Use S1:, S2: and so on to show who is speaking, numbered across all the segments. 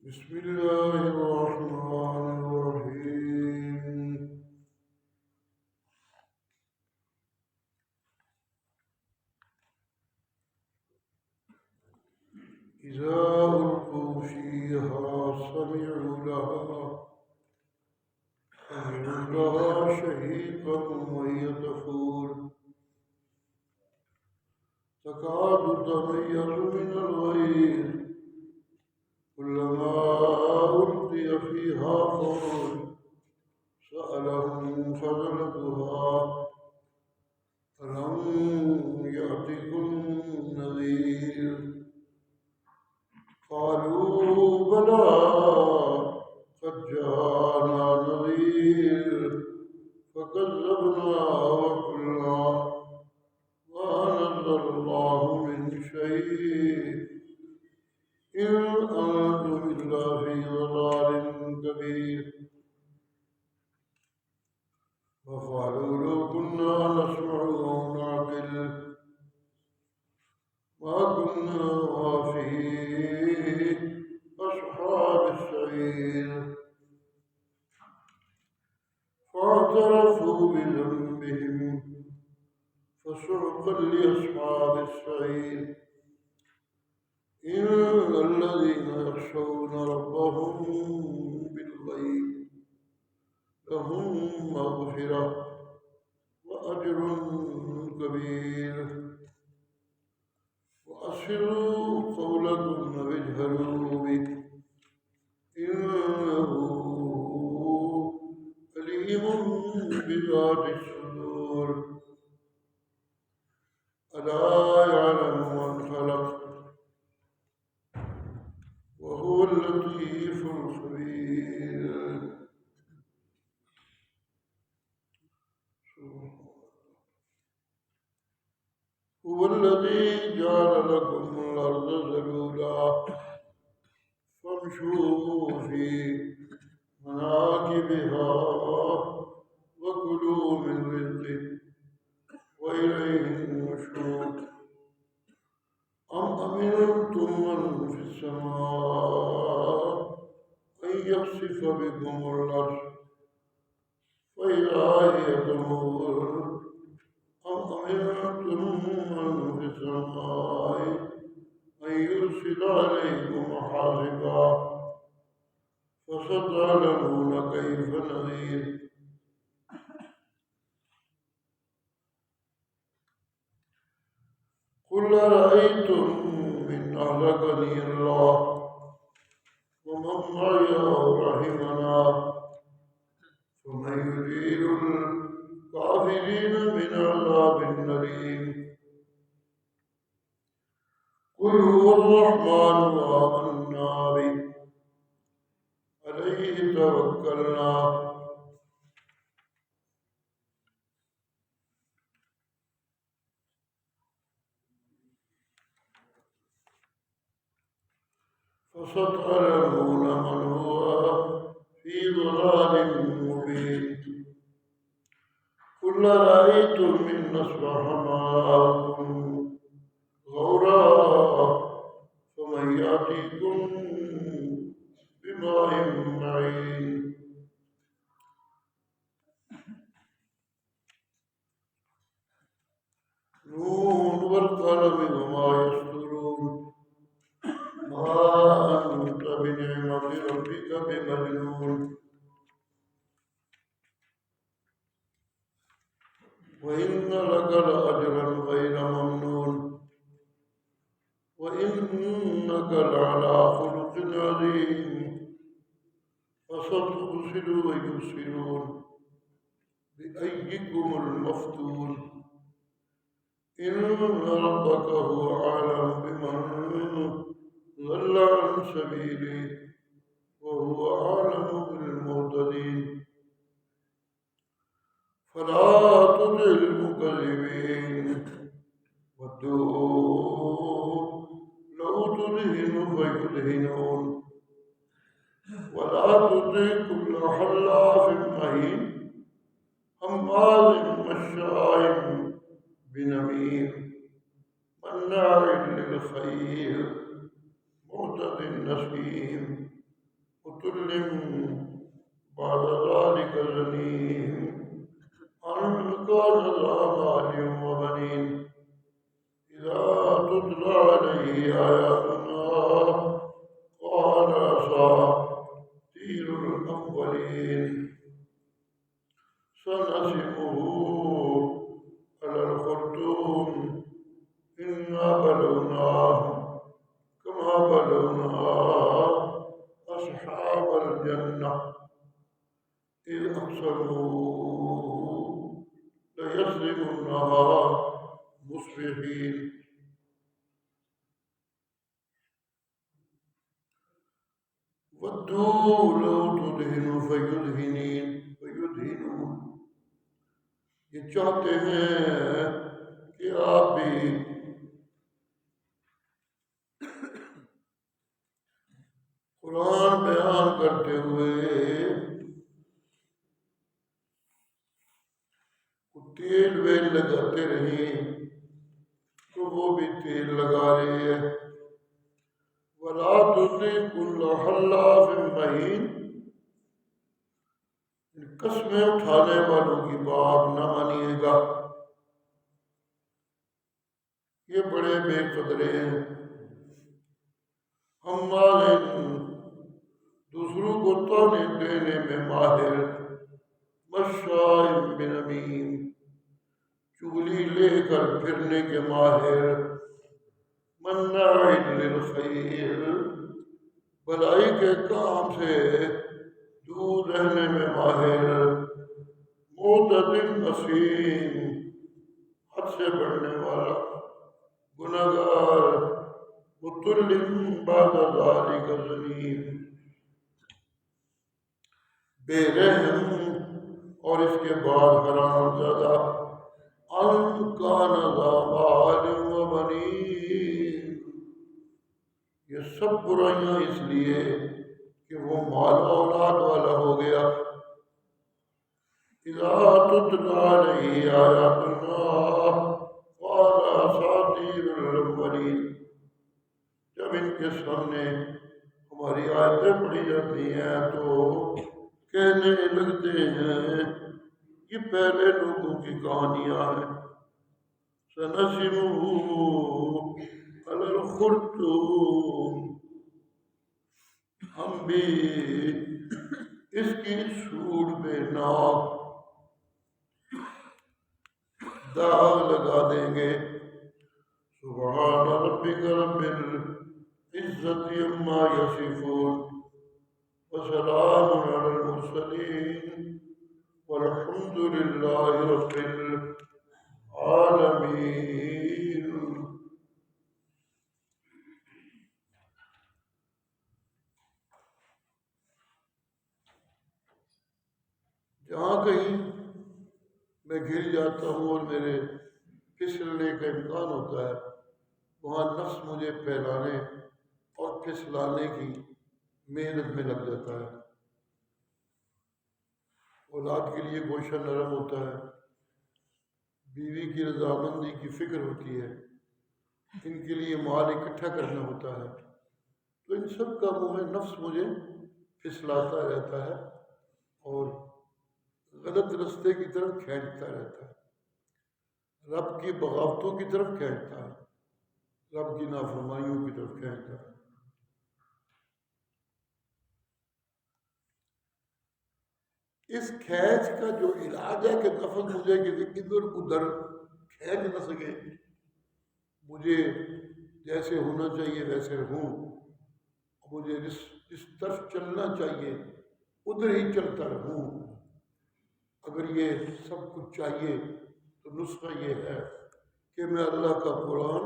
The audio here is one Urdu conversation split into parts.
S1: بسم الله الرحمن الرحيم. إذا ألقوا فيها سمعوا لها شهيقا وهي تفور تكاد تميز من الغيظ كلما ألقي فيها فوج سألهم خزنتها ألم يأتكم نذير قالوا بلى قد جاءنا نذير فكذبنا وقلنا ما نزل الله من شيء إن أنتم إلا في ضلال كبير وقالوا لو كنا نسمع أو نعقل ما كنا في أصحاب السعير فاعترفوا بذنبهم فسحقا لأصحاب السعير إن الذين يخشون ربهم بالغيب لهم مغفرة وأجر كبير وأسروا قولكم واجهروا به إنه عليم بذات الصدور ألا يعلم من خلق وهو اللطيف الخبير. هو الذي جعل لكم الأرض ذلولا فامشوا في مناكبها وكلوا من رزقه وإليه النشور أم أمنتم من في السماء أن يخسف بكم الأرض فإذا هي تمور أم أمنتم من في السماء أن يرسل عليكم حاصبا فستعلمون كيف نذير. قل أرأيتم إن أهلكني الله ومن معي أو رحمنا فمن يجير الكافرين من عذاب أليم. قل هو الرحمن وآمنا به عليه توكلنا فستعلمون من هو في ضلال مبين. قل أرأيتم إن أصبح ماؤكم غورا فمن يأتيكم بماء معين. نون والقلم وما يسطرون ما أنت بنعمة ربك بمجنون. وإن لك لأجرا غير ممنون وإنك لعلى خلق عظيم فستبصر ويبصرون بأيكم المفتون إن ربك هو أعلم بمن ضل عن سبيله وهو أعلم بالمهتدين. فلا تطع المكذبين ودوا لو تدهن فيدهنون ولا تطع كل حلاف مهين هماز مشاء بنميم مناع للخير معتد نسيم. عتل بعد ذلك زنيم أن كان ذا مال وبنين إذا تتلى عليه آياتنا قال أساطير الأولين سنسمه على الخرطوم إنا بلوناهم كما بلونا أصحاب الجنة إذ أقسموا ليصرمنها مصبحين ودوا لو تدهن فيدهنون یہ چاہتے ہیں کہ آپ بھی قرآن بیان کرتے ہوئے تیل ویل لگاتے رہیں تو وہ بھی تیل لگا رہے ہیں وَلَا تُطِعْ كُلَّ حَلَّافٍ مَّهِينٍ قسمیں اٹھانے والوں کی بات نہ مانیے گا، یہ بڑے بے قدرے ہیں، ہمارے دوسروں کو تانے دینے میں ماہر، مشاء بنمیم چگلی لے کر پھرنے کے ماہر، مناع للخیر بھلائی کے کام سے دور رہنے میں ماہر، معتد اثیم حد سے بڑھنے والا گناہگار، مطل بعد ذلک زنیم بے رحم اور اس کے بعد حرام زدہ، ان کان ذا مال و بنین یہ سب برائیاں اس لیے کہ وہ مال اولاد والا ہو گیا، اذا تتلی علیہ آیاتنا قال اساطیر الاولین جب ان کے سامنے ہماری آیتیں پڑھی جاتی ہیں تو کہنے لگتے ہیں یہ پہلے لوگوں کی کہانیاں ہیں، سنسمہ علی الخرطوم ہم بھی اس کی سوڑ پہ ناک داغ لگا دیں گے، سبحان ربک رب العزت عما یصفون وسلام علی المرسلین والحمد للہ رب العالمین۔ جہاں کہیں میں گر جاتا ہوں اور میرے پھسلنے کا امکان ہوتا ہے وہاں نفس مجھے پھیلانے اور پھسلانے کی محنت میں لگ جاتا ہے۔ اولاد کے لیے گوشہ نرم ہوتا ہے، بیوی کی رضامندی کی فکر ہوتی ہے، ان کے لیے مال اکٹھا کرنا ہوتا ہے، تو ان سب کاموں میں نفس مجھے پھسلاتا رہتا ہے اور غلط رستے کی طرف کھینچتا رہتا ہے، رب کی بغاوتوں کی طرف کھینچتا ہے، رب کی نافرمانیوں کی طرف کھینچتا ہے۔ اس کھینچ کا جو علاج ہے کہ نفس مجھے ادھر ادھر کھینچ نہ سکے، مجھے جیسے ہونا چاہیے ویسے ہوں، مجھے جس طرف چلنا چاہیے ادھر ہی چلتا رہوں۔ اگر یہ سب کچھ چاہیے تو نسخہ یہ ہے کہ میں اللہ کا قرآن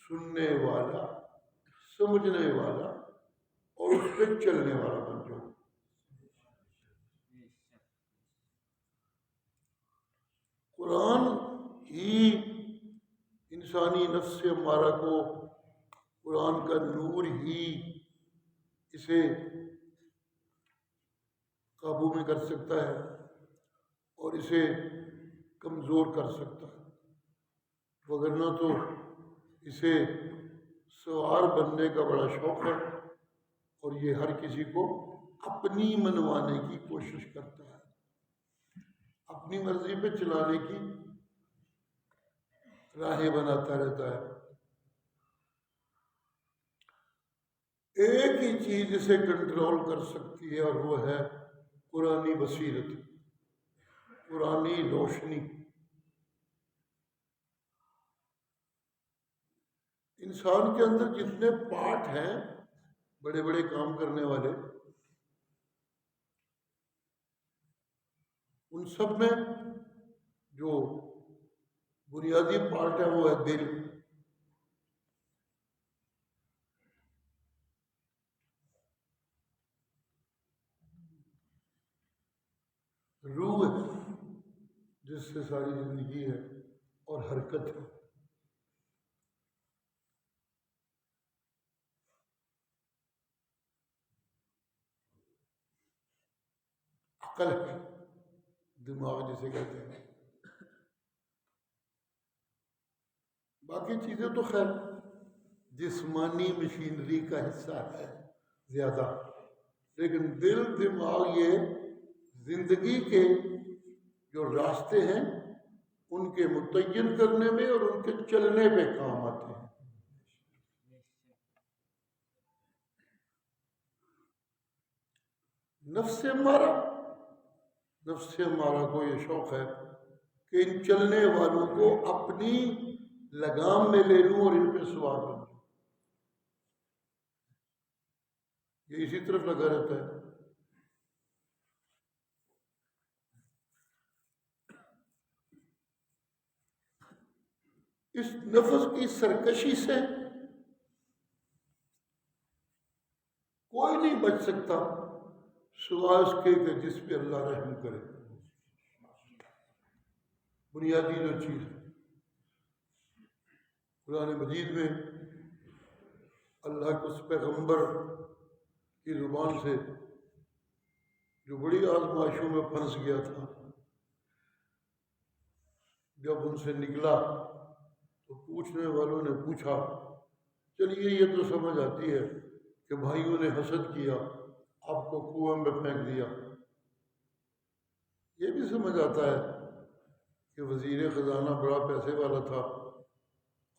S1: سننے والا، سمجھنے والا اور اس پہ چلنے والا بن جاؤں۔ قرآن ہی انسانی نفس سے ہمارا کو، قرآن کا نور ہی اسے قابو میں کر سکتا ہے اور اسے کمزور کر سکتا ہے، وگرنہ تو اسے سوار بننے کا بڑا شوق ہے اور یہ ہر کسی کو اپنی منوانے کی کوشش کرتا ہے، اپنی مرضی پہ چلانے کی راہیں بناتا رہتا ہے۔ ایک ہی چیز اسے کنٹرول کر سکتی ہے اور وہ ہے قرآنی بصیرت، قرآنی روشنی۔ انسان کے اندر جتنے پارٹ ہیں بڑے بڑے کام کرنے والے، ان سب میں جو بنیادی پارٹ ہے وہ ہے دل۔ روح ہے جس سے ساری زندگی ہے اور حرکت ہے۔ عقل ہے، دماغ جسے کہتے ہیں۔ باقی چیزیں تو خیر جسمانی مشینری کا حصہ ہے زیادہ، لیکن دل دماغ یہ زندگی کے جو راستے ہیں ان کے متعین کرنے میں اور ان کے چلنے پہ کام آتے ہیں۔ نفس ہمارا کو یہ شوق ہے کہ ان چلنے والوں کو اپنی لگام میں لے لوں اور ان پہ سوار بن جاؤں، یہ اسی طرف لگا رہتا ہے۔ اس نفس کی سرکشی سے کوئی نہیں بچ سکتا سوائے اس کے کہ جس پہ اللہ رحم کرے۔ بنیادی جو چیز ہے قرآن مجید میں اللہ کے اس پیغمبر کی زبان سے جو بڑی آزمائشوں میں پھنس گیا تھا، جب ان سے نکلا تو پوچھنے والوں نے پوچھا، چلیے یہ تو سمجھ آتی ہے کہ بھائیوں نے حسد کیا، آپ کو کنویں میں پھینک دیا۔ یہ بھی سمجھ آتا ہے کہ وزیر خزانہ بڑا پیسے والا تھا،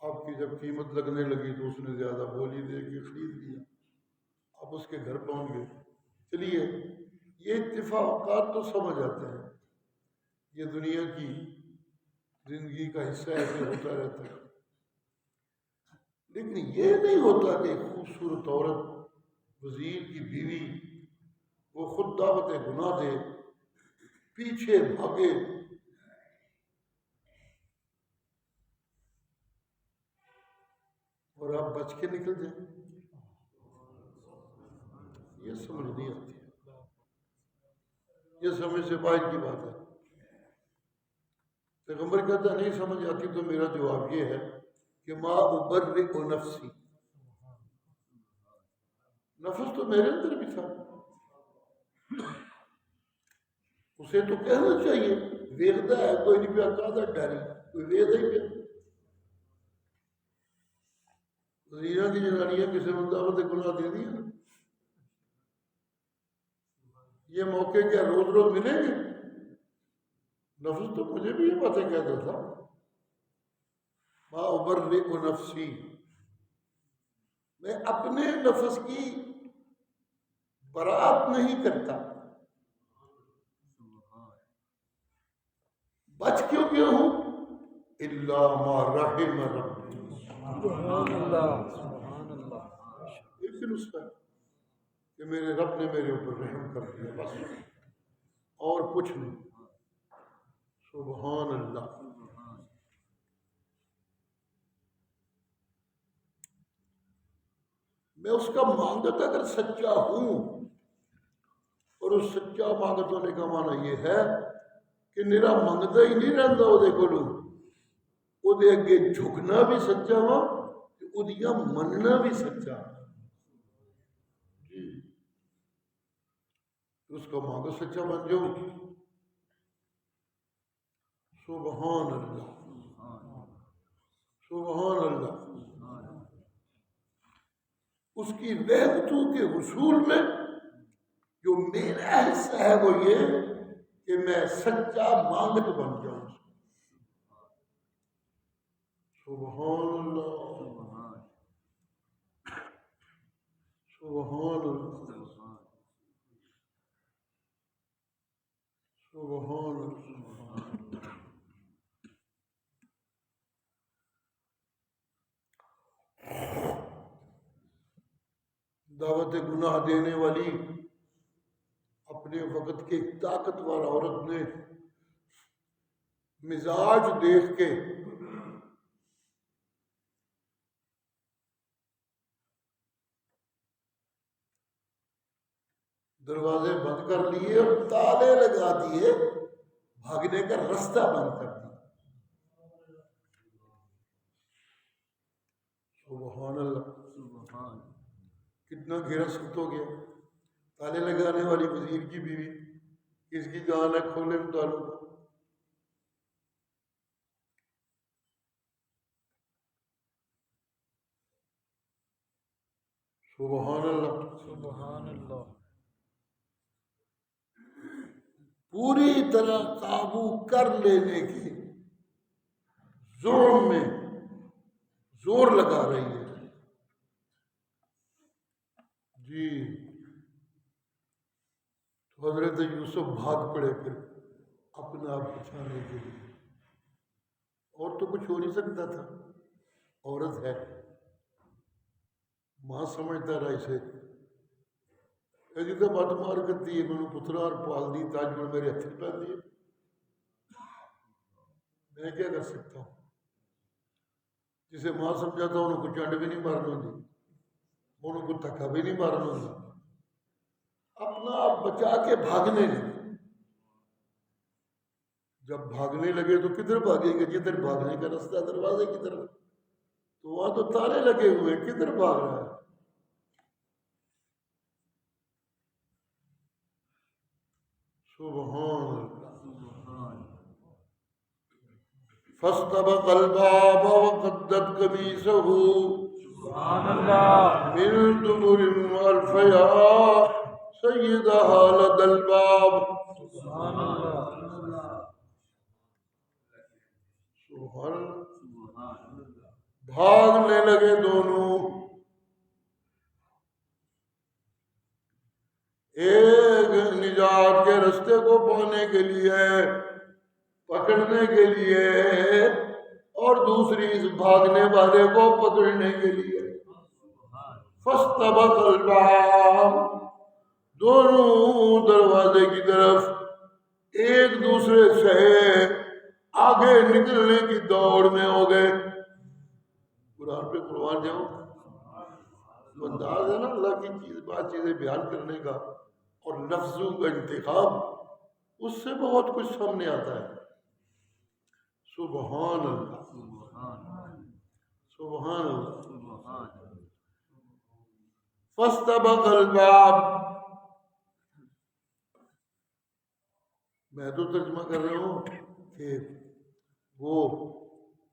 S1: آپ کی جب قیمت لگنے لگی تو اس نے زیادہ بولی دے کے خرید لیا، آپ اس کے گھر پہنچ گئے۔ چلیے یہ اتفاقات تو سمجھ آتے ہیں، یہ دنیا کی زندگی کا حصہ ایسے ہوتا رہتا ہے، لیکن یہ نہیں ہوتا کہ خوبصورت عورت، وزیر کی بیوی، وہ خود دعوت گناہ دے، پیچھے بھاگے، اور آپ بچ کے نکل جائیں۔ یہ سمجھ نہیں آتی، یہ سمجھ سے باہر کی بات ہے۔ پیغمبر کہتا ہے نہیں سمجھ آتی تو میرا جواب یہ ہے کہ ما ابرئ نفسی، نفس تو میرے اندر بھی تھا، اسے تو کہنا چاہیے، ویختا ہے کوئی نہیں پیا کہتا ڈری، کوئی ویختا ہی پیا۔ وزیرہ کی جنانیاں کسی نے دعوت گناہ دے دیا، یہ موقع کیا روز روز ملیں گے؟ نفس تو مجھے بھی یہ باتیں کہتا تھا، ما ابرئ نفسی، میں اپنے نفس کی برات نہیں کرتا، بچ کیوں کیوں ہوں؟ الا ما رحم ربی،
S2: سبحان اللہ، سبحان اللہ۔
S1: ایک دن اس کا کہ میرے رب نے میرے اوپر رحم کر دیا، بس اور کچھ نہیں۔ سبحان اللہ۔ میں اس کا مانگت اگر سچا ہوں، اور اس سچا مانگت ہونے کا معنی یہ ہے کہ میرا منگتا ہی نہیں رہتا وہ کولوں، وہ اگے جھکنا بھی سچا وا، وہ مننا بھی سچا۔ جی اس کا مانگت سچا بن جاؤ۔ سبحان اللہ، سبحان اللہ۔ اس کی رحمتوں کے حصول میں جو میرا حصہ ہے وہ یہ کہ میں سچا مانگ بن جاؤں. سبحان اللہ، سبحان اللہ، سبحان اللہ. دعوت گناہ دینے والی اپنے وقت کی ایک طاقتور عورت نے مزاج دیکھ کے دروازے بند کر لیے اور تالے لگا دیے، بھاگنے کا رستہ بند کر دیا. سبحان اللہ، کتنا گہرا سوت ہو گیا. تالے لگانے والی وزیر کی بیوی، کس کی جان ہے کھولے ان تالوں کو. سبحان اللہ،
S2: سبحان اللہ.
S1: پوری طرح قابو کر لینے کی زور میں زور لگا رہی ہے. جی تو حضرت یوسف بھاگ پڑے پھر اپنا آپ بچانے کے لیے. اور تو کچھ ہو نہیں سکتا تھا، عورت ہے. ماں سمجھتا رہا اسے ایسی تو مت مار کرتی ہے، میں نے پترا اور پال دی تاج میں میرے ہتھ پہ دیے، میں کیا کر سکتا ہوں. جسے ماں سمجھاتا انہوں کو چنڈ بھی نہیں مارنا دی، انہوں کو تھکا بھی نہیں مارنا دی. اپنا آپ بچا کے بھاگنے لگے. جب بھاگنے لگے تو کدھر بھاگیں گے؟ جدھر بھاگنے کا راستہ دروازے کی طرف، تو وہاں تو تالے لگے ہوئے، کدھر بھاگ رہا ہے؟ سبحان اللہ. فاستبق الباب وقدت قميصه
S2: سبحان اللہ.
S1: من دبر وألف يا سيدها لدى الباب.
S2: سبحان اللہ.
S1: سبحان اللہ. بھاگنے لگے دونوں. ایک نجات کے رستے کو پانے کے لیے، پکڑنے کے لیے، اور دوسری اس بھاگنے والے کو پکڑنے کے لیے. فاستبق الباب، دونوں دروازے کی طرف ایک دوسرے سے آگے نکلنے کی دوڑ میں ہو گئے. قرآن پہ قربان جاؤ، انداز ہے نا اللہ کی بات چیزیں بیان کرنے کا اور لفظوں کا انتخاب، اس سے بہت کچھ سامنے آتا ہے. سبحان اللہ، سبحان اللہ. فاستبق الباب، میں تو ترجمہ کر رہا ہوں کہ وہ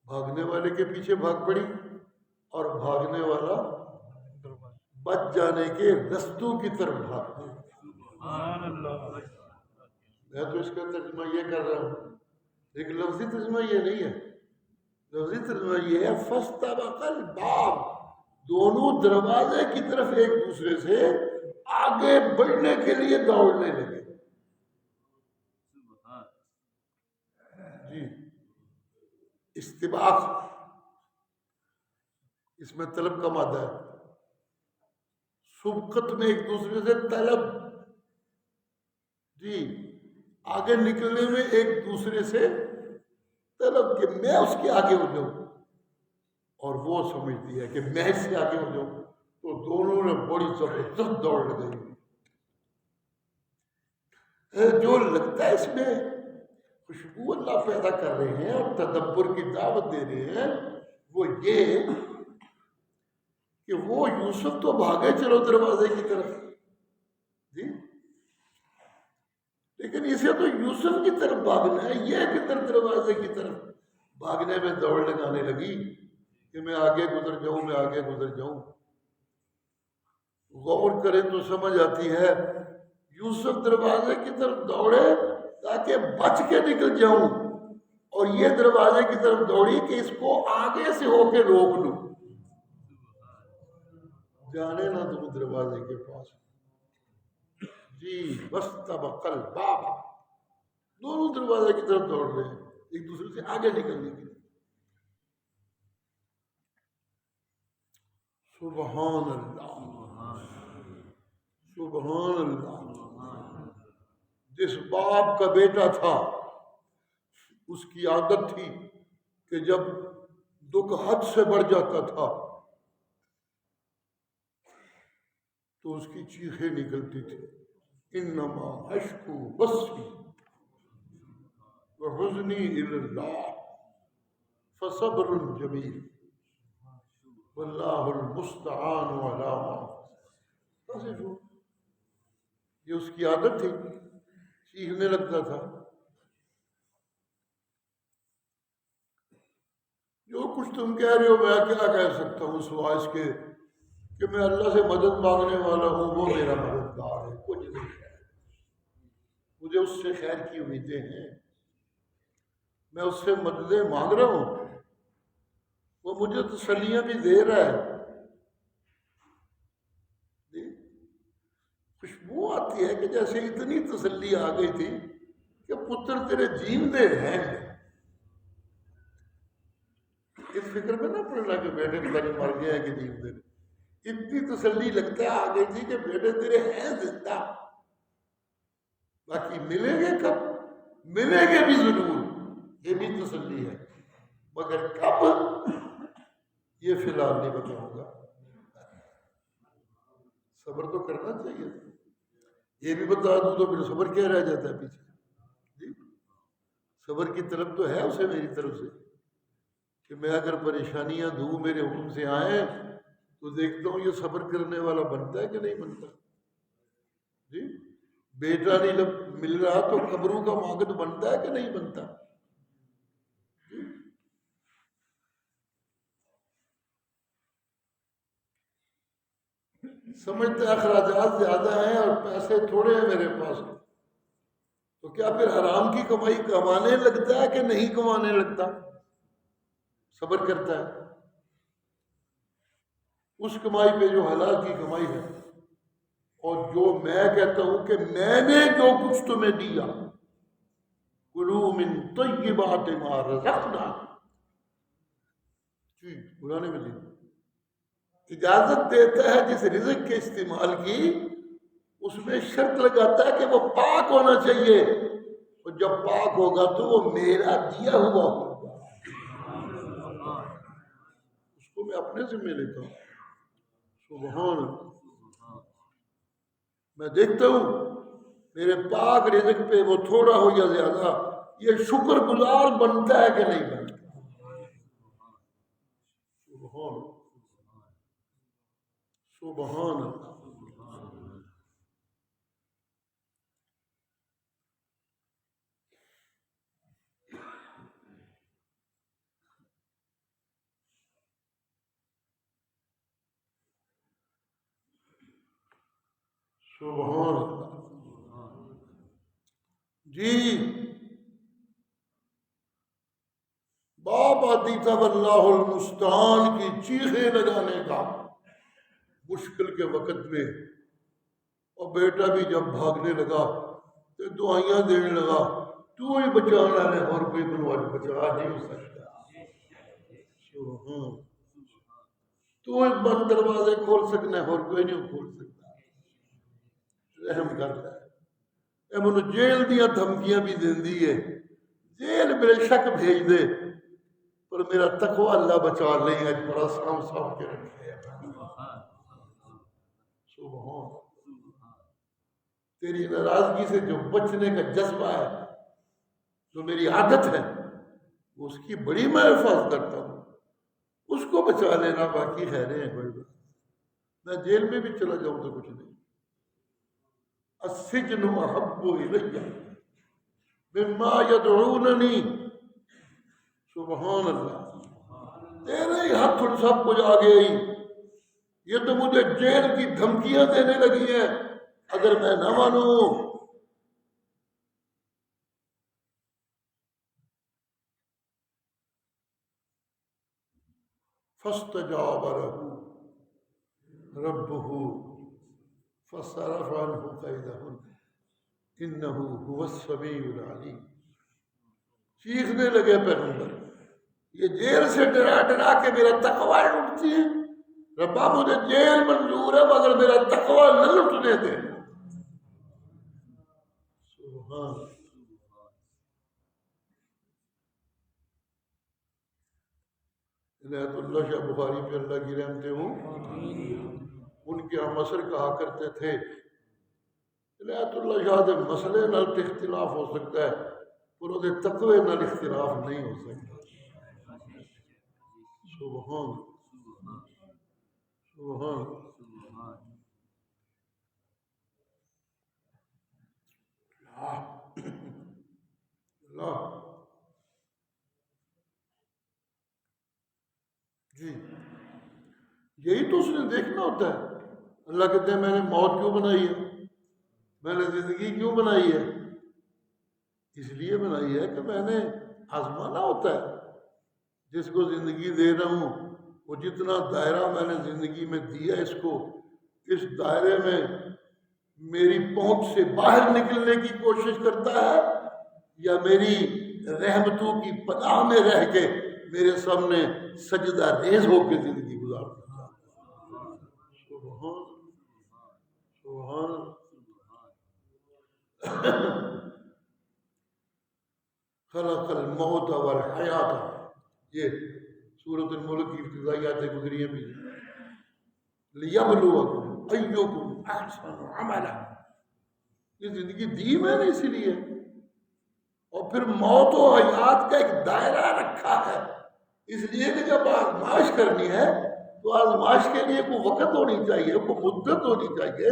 S1: بھاگنے والے کے پیچھے بھاگ پڑی اور بھاگنے والا بچ جانے کے رستوں کی طرف بھاگ گیا.
S2: سبحان اللہ.
S1: میں تو اس کا ترجمہ یہ کر رہا ہوں، لیکن لفظی ترجمہ یہ نہیں ہے. لفظی ترجمہ یہ ہے فاستبق الباب، دونوں دروازے کی طرف ایک دوسرے سے آگے بڑھنے کے لیے دوڑنے لگے. جی استباق، اس میں طلب کا مادہ ہے. سبقت میں ایک دوسرے سے طلب، جی آگے نکلنے میں ایک دوسرے سے طلب کہ میں اس کے آگے ہو جاؤں، اور وہ سمجھتی ہے کہ میں اس سے آگے ہو جاؤں. تو دونوں نے بڑی زبردست دوڑ لگائی. جو لگتا ہے اس میں خوشبو اللہ پیدا کر رہے ہیں اور تدبر کی دعوت دے رہے ہیں، وہ یہ کہ وہ یوسف تو بھاگے چلو دروازے کی طرف، جی لیکن اسے تو یوسف کی طرف بھاگنا ہے، یہ کدھر دروازے کی طرف بھاگنے میں دوڑ لگانے لگی کہ میں آگے گزر جاؤں، میں آگے گزر جاؤں. غور کریں تو سمجھ آتی ہے یوسف دروازے کی طرف دوڑے تاکہ بچ کے نکل جاؤں، اور یہ دروازے کی طرف دوڑی کہ اس کو آگے سے ہو کے روک لوں، جانے نہ تم دروازے کے پاس۔ جی بس تبقل بابا، دونوں دروازے کی طرف دوڑ رہے ہیں ایک دوسرے سے آگے نکلنے کے لیے۔ سبحان اللہ، سبحان اللہ۔ جس باپ کا بیٹا تھا اس کی عادت تھی کہ جب دکھ حد سے بڑھ جاتا تھا تو اس کی چیخیں نکلتی تھی، انما اشکو بثی وحزنی الی اللہ فصبر جمیل واللہ المستعان علی ما تصفون۔ یہ اس کی عادت تھی، چیخنے لگتا تھا۔ جو کچھ تم کہہ رہے ہو میں کیا کہہ سکتا ہوں سوائے اس کے کہ میں اللہ سے مدد مانگنے والا ہوں، وہ میرا مددگار ہے، کچھ نہیں ہے، مجھے اس سے خیر کی امیدیں ہیں، میں اس سے مددیں مانگ رہا ہوں، وہ مجھے تسلیاں بھی دے رہا ہے۔ خوشبو آتی ہے کہ جیسے اتنی تسلی آ گئی تھی کہ پتر تیرے جیندے ہیں۔ اس فکر میں نہ پڑنا کہ بیٹے پتہ نہیں مر گئے ہیں کہ جیندے ہیں، اتنی تسلی لگتا ہے آ گئی تھی کہ بیٹے تیرے ہیں زندہ، باقی ملیں گے کب؟ ملیں گے بھی ضرور، یہ بھی تسلی ہے، مگر کب یہ فی الحال نہیں بتاؤں گا۔ صبر تو کرنا چاہیے، یہ بھی بتا دوں تو پھر صبر کیا رہ جاتا ہے پیچھے؟ جی صبر کی طرف تو ہے اسے میری طرف سے کہ میں اگر پریشانیاں دوں میرے حکم سے آئیں تو دیکھتا ہوں یہ صبر کرنے والا بنتا ہے کہ نہیں بنتا۔ جی بیٹا نہیں مل رہا تو قبروں کا مانگت بنتا ہے کہ نہیں بنتا؟ جی سمجھتے اخراجات زیادہ ہیں اور پیسے تھوڑے ہیں میرے پاس، تو کیا پھر حرام کی کمائی کمانے لگتا ہے کہ نہیں کمانے لگتا؟ صبر کرتا ہے اس کمائی پہ جو حلال کی کمائی ہے، اور جو میں کہتا ہوں کہ میں نے جو کچھ تمہیں دیا، کلوا من طیبات ما رزقناکم، جی قرآن مجید اجازت دیتا ہے جس رزق کے استعمال کی، اس میں شرط لگاتا ہے کہ وہ پاک ہونا چاہیے، اور جب پاک ہوگا تو وہ میرا دیا ہوا ہوگا، اس کو میں اپنے ذمہ لیتا ہوں۔ سبحان اللہ، میں دیکھتا ہوں میرے پاک رزق پہ وہ تھوڑا ہو یا زیادہ یہ شکر گزار بنتا ہے کہ نہیں بنتا۔ سبحان سبحان اللہ۔ سبحان اللہ۔ جی باپ آتی تھا واللہ المستعان کی چیخیں لگانے کا مشکل کے وقت میں، اور بیٹا بھی جب بھاگنے لگا تو دعائیاں دینے لگا، تو ہی بچانا ہے اور کوئی بچا نہیں سکتا۔ سبحان، تو ہی بند دروازے کھول سکنا ہے اور کوئی نہیں کھول سکتا۔ رحم کرتا ہے، اے منو جیل دیا دھمکیاں بھی دیندی ہے، جیل بے شک بھیج دے پر میرا تقوی اللہ بچا نہیں ہے، بڑا سام کے رکھے ہے۔ سبحان، تیری ناراضگی سے جو بچنے کا جذبہ ہے، جو میری عادت ہے، اس کی بڑی میں حفاظت کرتا ہوں، اس کو بچا لینا، باقی خیریں ہیں کوئی بات۔ میں جیل میں بھی چلا جاؤں تو کچھ نہیں۔ السجن احب الی مما یدعوننی، سبحان اللہ، تیرے ہی ہاتھ سب کچھ آ گئی، یہ تو مجھے جیل کی دھمکیاں دینے لگی ہیں، اگر میں نہ مانوں فاستجاب له ربه فصرف عنه كيدهن انه هو السميع العليم. چیخنے لگے پیغمبر، یہ جیل سے ڈرا ڈرا کے میرا تقوی لٹتی ہے، ربا مجھے جیل منظور ہے مگر میرا تقوی نہ لٹنے دے. سبحان عنایت اللہ شاہ بخاری پہ اللہ کی رحمتیں ہوں، ان کے ہم عصر کہا کرتے تھے عنایت اللہ شاہ دے مسئلے نال اختلاف ہو سکتا ہے پر وہ تقوی نال اختلاف نہیں ہو سکتا. سبحان سبحان اللہ. جی یہی تو اس نے دیکھنا ہوتا ہے. اللہ کہتے ہیں میں نے موت کیوں بنائی ہے، میں نے زندگی کیوں بنائی ہے؟ اس لیے بنائی ہے کہ میں نے آزمانا ہوتا ہے. جس کو زندگی دے رہا ہوں وہ جتنا دائرہ میں نے زندگی میں دیا اس کو، اس دائرے میں میری پہنچ سے باہر نکلنے کی کوشش کرتا ہے یا میری رحمتوں کی پناہ میں رہ کے میرے سامنے سجدہ ریز ہو کے زندگی گزارتا ہے. سبحان سبحان. خلق الموت والحیات، یہ سورۃ الملک کی ابتدائیات گزری ہیں بھی. لیبلوکم ایکم احسن عملا، یہ زندگی دی میں نے اسی لیے، اور پھر موت و حیات کا ایک دائرہ رکھا ہے اس لیے کہ جب آزمائش کرنی ہے تو آزمائش کے لیے کوئی وقت ہونی چاہیے، کوئی مدت ہونی چاہیے.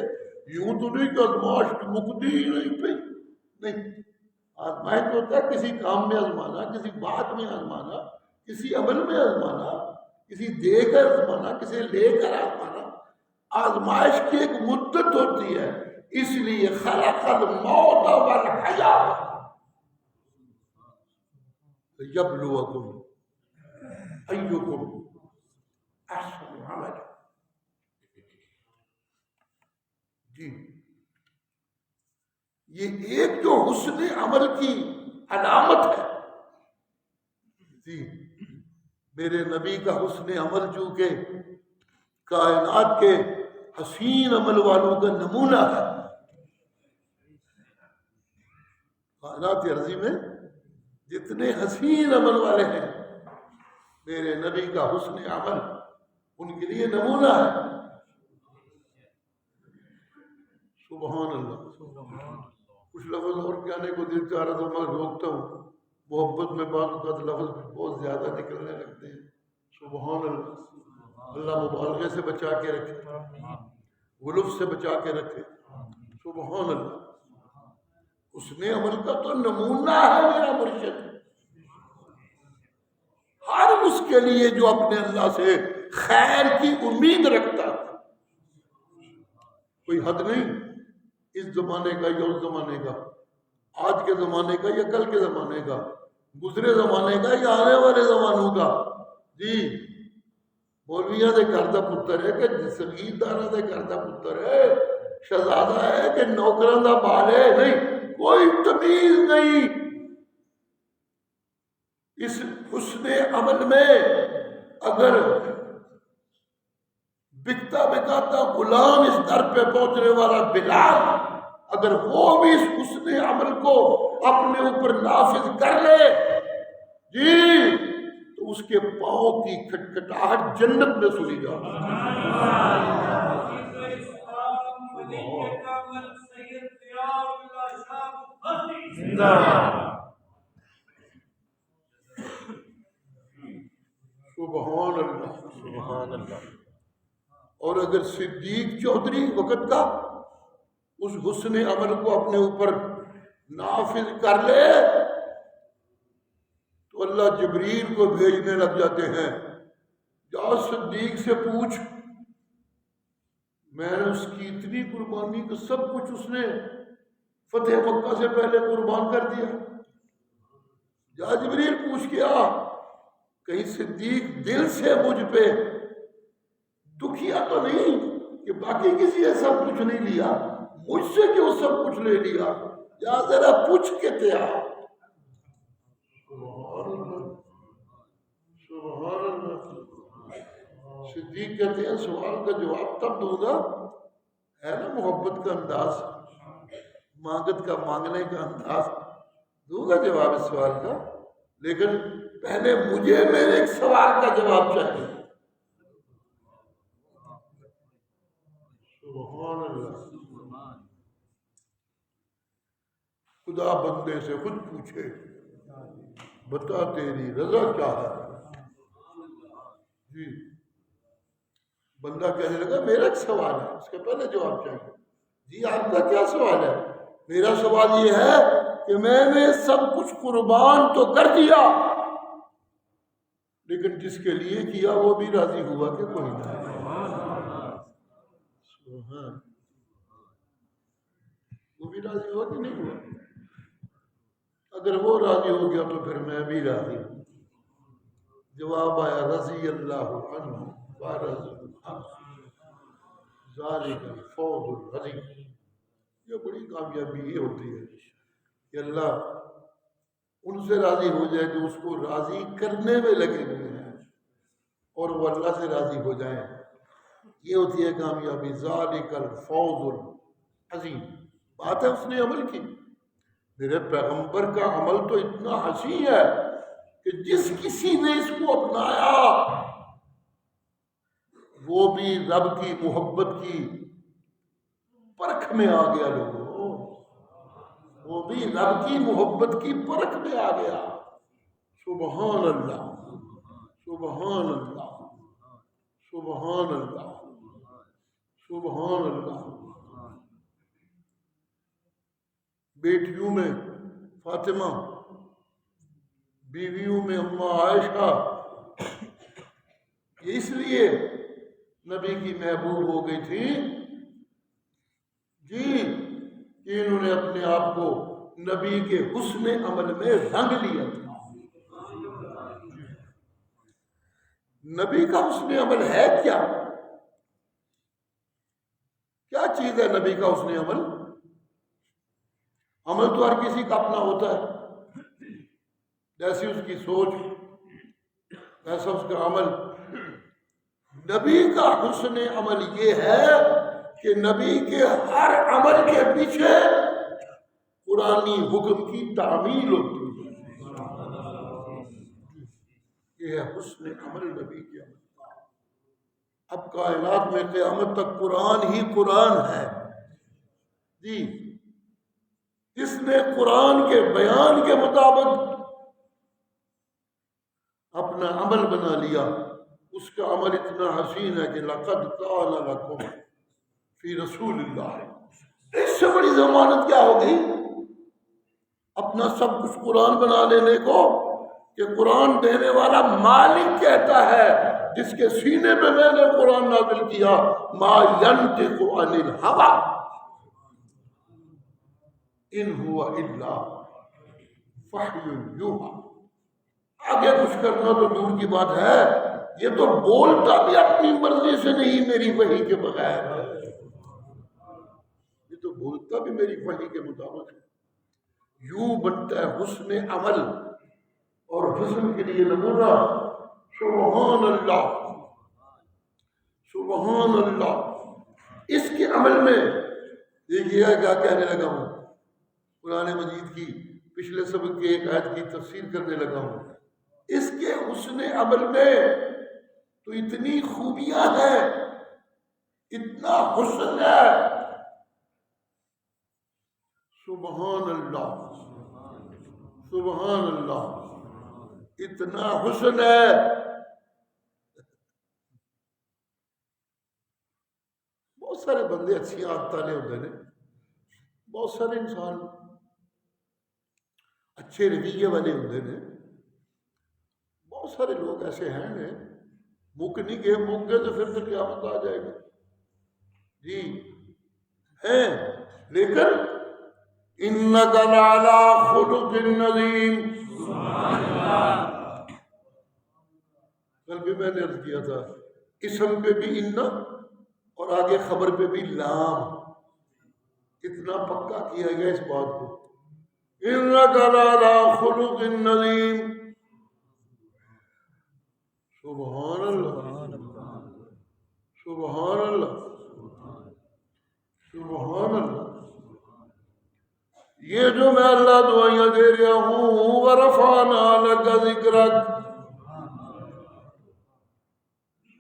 S1: یوں تو نہیں کہ آزمائش کی مکتی ہی نہیں پئی، نہیں. آزمائش ہوتا ہے کسی کام میں آزمانا، کسی بات میں آزمانا، کسی عمل میں آزمانا، کسی دے کر آزمانا، کسی لے کر آزمانا. آزمائش کی ایک مدت ہوتی ہے، اس لیے خلق الموت والحیات لیبلوکم ایکم احسن عملا. جی یہ ایک جو حسن عمل کی علامت ہے، جی میرے نبی کا حسن عمل چونکہ کائنات کے حسین عمل والوں کا نمونہ ہے. کائنات عرضی میں جتنے حسین عمل والے ہیں میرے نبی کا حسن عمل ان کے لیے نمونہ ہے. سبحان اللہ. کچھ لفظ اور کہنے کو دل چاہ رہا تھا میں روکتا ہوں، محبت میں بعض اوقات لفظ بہت زیادہ نکلنے لگتے ہیں. سبحان اللہ. اللہ مبالغے سے بچا کے رکھے، غلف سے بچا کے رکھے. سبحان اللہ. اس نے عمل کا تو نمونہ ہے میرا مرشد، ہر اس کے لیے جو اپنے اللہ سے خیر کی امید رکھتا. کوئی حد نہیں اس زمانے کا یا اس زمانے کا، آج کے زمانے کا یا کل کے زمانے کا، گزرے زمانے کا یا آنے والے زمانوں کا. جی مولویاں دے گھر دا پتر ہے کہ سنگیتداراں دے گھر دا پتر ہے، شہزادہ ہے کہ نوکراں دا بال ہے، نہیں، کوئی تمیز نہیں. اس حسن عمل میں اگر بکتا بکاتا غلام اس در پہ پہنچنے والا بلال اگر وہ بھی اس حسن عمل کو اپنے اوپر نافذ کر لے جی تو اس کے پاؤں کی کھٹکھٹاہٹ جنت میں سنی جاتی ہے. سبحان اللہ.
S2: سبحان اللہ.
S1: اور اگر صدیق چودھری وقت کا اس حسن عمل کو اپنے اوپر نافذ کر لے تو اللہ جبریل کو بھیجنے لگ جاتے ہیں، جا صدیق سے پوچھ میں نے اس کی اتنی قربانی کہ سب کچھ اس نے فتح مکہ سے پہلے قربان کر دیا. جا جبریل پوچھ کے آ کہیں صدیق دل سے مجھ پہ دکھیا تو نہیں کہ باقی کسی نے سب کچھ نہیں لیا, مجھ سے کیوں سب کچھ لے لیا؟ جا ذرا پوچھ کے تھے آ. سبحان اللہ سبحان اللہ. صدیق کہتے ہیں سوال کا جواب تب دوں گا, ہے نا محبت کا انداز, مانگت کا مانگنے کا انداز, دوں گا جواب اس سوال کا, لیکن پہلے مجھے میرے ایک سوال کا جواب چاہیے. سبحان اللہ. خدا بندے سے خود پوچھے بتا تیری رضا کیا ہے. جی بندہ کہنے لگا میرا ایک سوال ہے, اس کے پہلے جواب چاہیے. جی آپ کا کیا سوال ہے؟ میرا سوال یہ ہے کہ میں نے سب کچھ قربان تو کر دیا, لیکن جس کے لیے کیا وہ بھی راضی ہوا کہ کوئی نہیں. وہ بھی راضی ہوا کہ نہیں ہوا؟ اگر وہ راضی ہو گیا تو پھر میں بھی راضی ہوں. جواب آیا رضی اللہ عنہ ورضوا ذالک الفوز العظیم. یہ بڑی کامیابی یہ ہوتی ہے کہ اللہ ان سے راضی ہو جائے جو اس کو راضی کرنے میں لگے ہوئے ہیں, اور وہ اللہ سے راضی ہو جائیں. یہ ہوتی ہے کامیابی. ذالک الفوز العظیم. بات ہے اس نے عمل کی. میرے پیغمبر کا عمل تو اتنا حسین ہے کہ جس کسی نے اس کو اپنایا وہ بھی رب کی محبت کی پرکھ میں آ گیا. لوگوں وہ بھی رب کی محبت کی پرکھ میں آ گیا. سبحان اللہ سبحان اللہ سبحان اللہ سبحان اللہ. بیٹیوں میں فاطمہ, بیویوں میں اماں عائشہ, یہ اس لیے نبی کی محبوب ہو گئی تھی جی کہ انہوں نے اپنے آپ کو نبی کے حسن عمل میں رنگ لیا تھا. نبی کا حسن عمل ہے کیا چیز ہے نبی کا حسن عمل؟ عمل تو ہر کسی کا اپنا ہوتا ہے, جیسی اس کی سوچ ویسا اس کا عمل. نبی کا حسن عمل یہ ہے کہ نبی کے ہر عمل کے پیچھے قرآنی حکم کی تعمیل ہوتی ہے. یہ ہے حسن عمل نبی کے عمل کا. اب کائنات میں قیامت تک قرآن ہی قرآن ہے جی. جس نے قرآن کے بیان کے مطابق اپنا عمل بنا لیا, اس کا عمل اتنا حسین ہے کہ لقد کان لکم فی رسول اللہ. اس سے بڑی ضمانت کیا ہوگی اپنا سب کچھ قرآن بنا لینے کو, کہ قرآن دینے والا مالک کہتا ہے جس کے سینے پہ میں نے قرآن نازل کیا, ما ینطق عن الہوی ان ہوا الا وحی یوحی. آگے کچھ کرنا تو دور کی بات ہے, یہ تو بولتا بھی اپنی مرضی سے نہیں میری وحی کے بغیر, یہ تو بولتا بھی میری وحی کے مطابق ہے. یوں بنتا ہے حسن عمل, اور حسن کے لیے نمونہ سبحان اللہ سبحان اللہ. اس کے عمل میں دیکھیے کیا کہنے لگا ہوں, قرآن مجید کی پچھلے سبق کی ایک آیت کی تفسیر کرنے لگا ہوں. اس کے حسن عمل میں تو اتنی خوبیاں ہیں, اتنا حسن ہے, سبحان اللہ سبحان اللہ, اتنا حسن ہے. بہت سارے بندے اچھی عادت والے ہوتے ہیں, بہت سارے انسان اچھے رویے والے ہوتے ہیں, بہت سارے لوگ ایسے ہیں مک نہیں گئے, مک گئے تو پھر قیامت آ جائے گی. جی ہیں، لیکن انک لعلی خلق عظیم. کل بھی میں نے عرض کیا تھا اسم پہ بھی ان اور آگے خبر پہ بھی لام، اتنا پکا کیا گیا اس بات کو. انک لعلی خلق عظیم. سبحان اللہ، سبحان اللہ، سبحان اللہ. یہ جو میں اللہ دعائیاں دے رہا ہوں، ورفعنا لک ذکرک.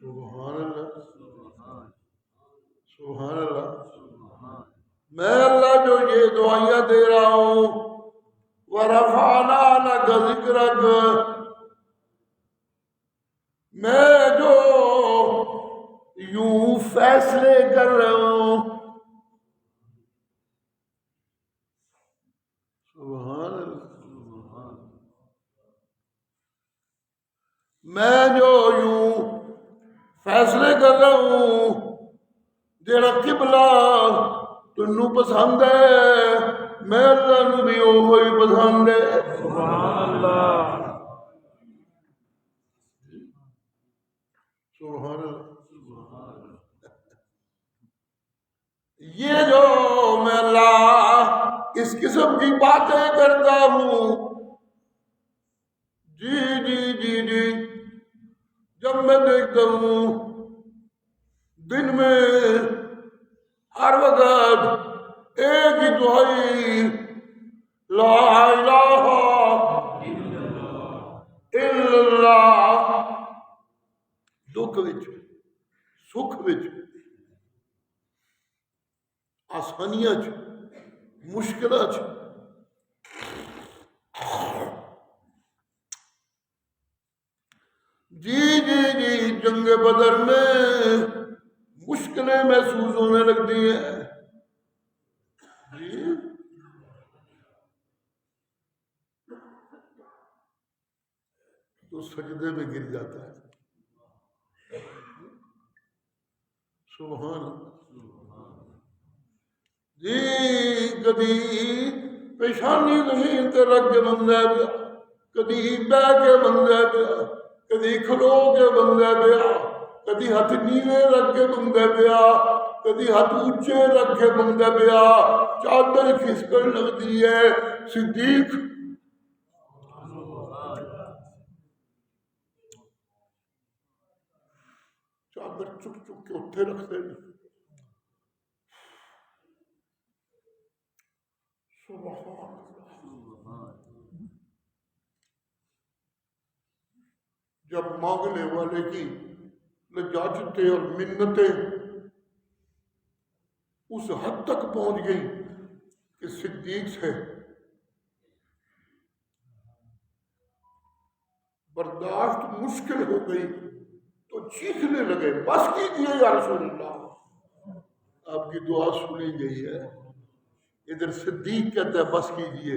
S1: سبحان اللہ، سبحان اللہ. میں اللہ جو یہ دعائیاں دے رہا ہوں، ورفعنا لک ذکرک، میں جو یوں فیصلے کر رہا ہوں. سبحان اللہ. میں جو یوں فیصلے کر رہا ہوں، جیڑا قبلہ تنوں پسند ہے میں اللہ نو بھی وہی پسند ہے.
S2: سبحان اللہ.
S1: سبحان اللہ. یہ جو میں اللہ اس قسم کی باتیں کرتا ہوں، جی جی جی جی، جب میں دیکھتا ہوں دن میں ہر وقت ایک ہی دعائی، لا الہ الا اللہ. دکھ وچ، سکھ وچ، آسانیاں چ، مشکلاں چ، جی جی جی، جنگ بدر میں مشکلیں محسوس ہونے لگتی ہیں. جی تو سجدے میں گر جاتا ہے. سبحان اللہ. جی کدی پیشانی زمین تے رکھ کے بندہ پیا، کدی بہ کے بندہ پیا، کدی کھلو کے بندہ پیا، کدی ہاتھ نیوے رکھ کے بندہ پیا، کدی ہاتھ اونچے رکھ کے بندہ پیا. چادر کھسکن لگتی ہے. صدیق چادر چک چک کے اتھے رکھتے ہیں. سبحان اللہ. جب مانگنے والے کی لجاجتیں اور منتیں اس حد تک پہنچ گئی کہ صدیق سے برداشت مشکل ہو گئی تو چیخنے لگے، بس کیجیے یا رسول اللہ، آپ کی دعا سنی گئی ہے. ادھر صدیق کہتا ہے بس کیجیے،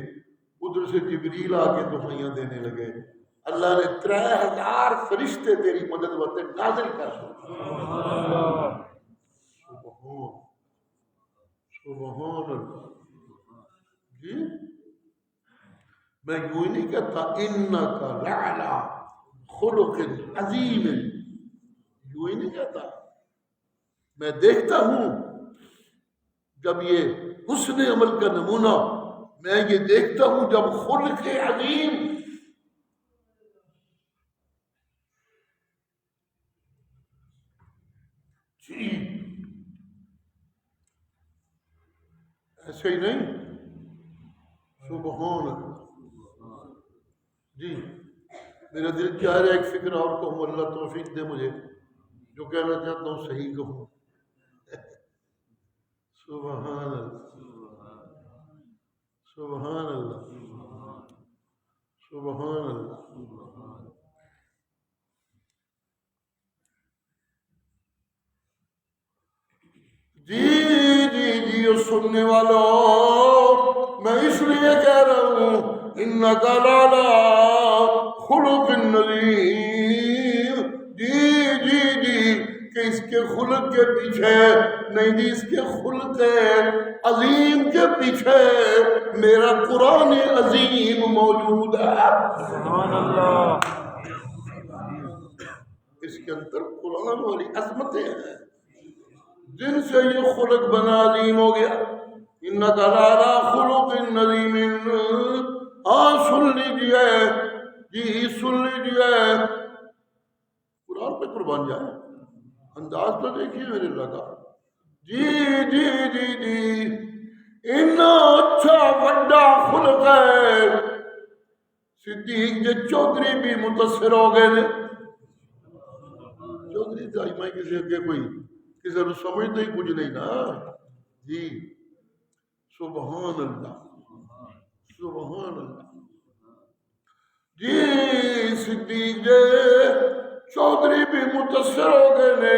S1: ادھر سے جبریل آ کے دعائیاں دینے لگے. اللہ نے 3000 فرشتے تیری مدد واسطے نازل کر سکتے. سبحان اللہ. جی میں یوں ہی نہیں کہتا انک لعلی خلق عظیم، یوں ہی نہیں کہتا. میں دیکھتا ہوں جب یہ حسن عمل کا نمونہ، میں یہ دیکھتا ہوں جب خلق عظیم. جی ایسے ہی نہیں. سبحان اللہ. جی میرا دل چاہ رہا ہے ایک فکر اور کہوں، اللہ توفیق دے مجھے، جو کہنا چاہتا ہوں صحیح کہوں. سبحان اللہ، سبحان اللہ، سبحان اللہ. جی جی جی سننے والوں، میں اس لیے کہہ رہا ہوں انک لعلی خلق عظیم. جی جی جی کہ اس کے خلق کے پیچھے نہیں جی، اس کے خلق عظیم کے پیچھے میرا قرآن عظیم موجود ہے۔
S2: سبحان اللہ،
S1: اس کے اندر قرآن والی عظمتیں ہیں جن سے یہ خلق بنا عظیم ہو گیا۔ انک لعلی خلق عظیم، ہاں سن لیجیے جی، سن لیجیے، قرآن پہ قربان جائے، انداز تو دیکھیے میرے لگا، جی جی جی جی، اتنا اچھا بڑا خلق ہے، صدیق جی چودھری بھی متاثر ہو گئے نے۔ چودھری تائی میں کسی اگے کوئی کسی کو سمجھتے ہی کچھ نہیں نا جی۔ سبحان اللہ، سبحان اللہ جی، صدیق جی چودھری بھی متاثر ہو گئے نے۔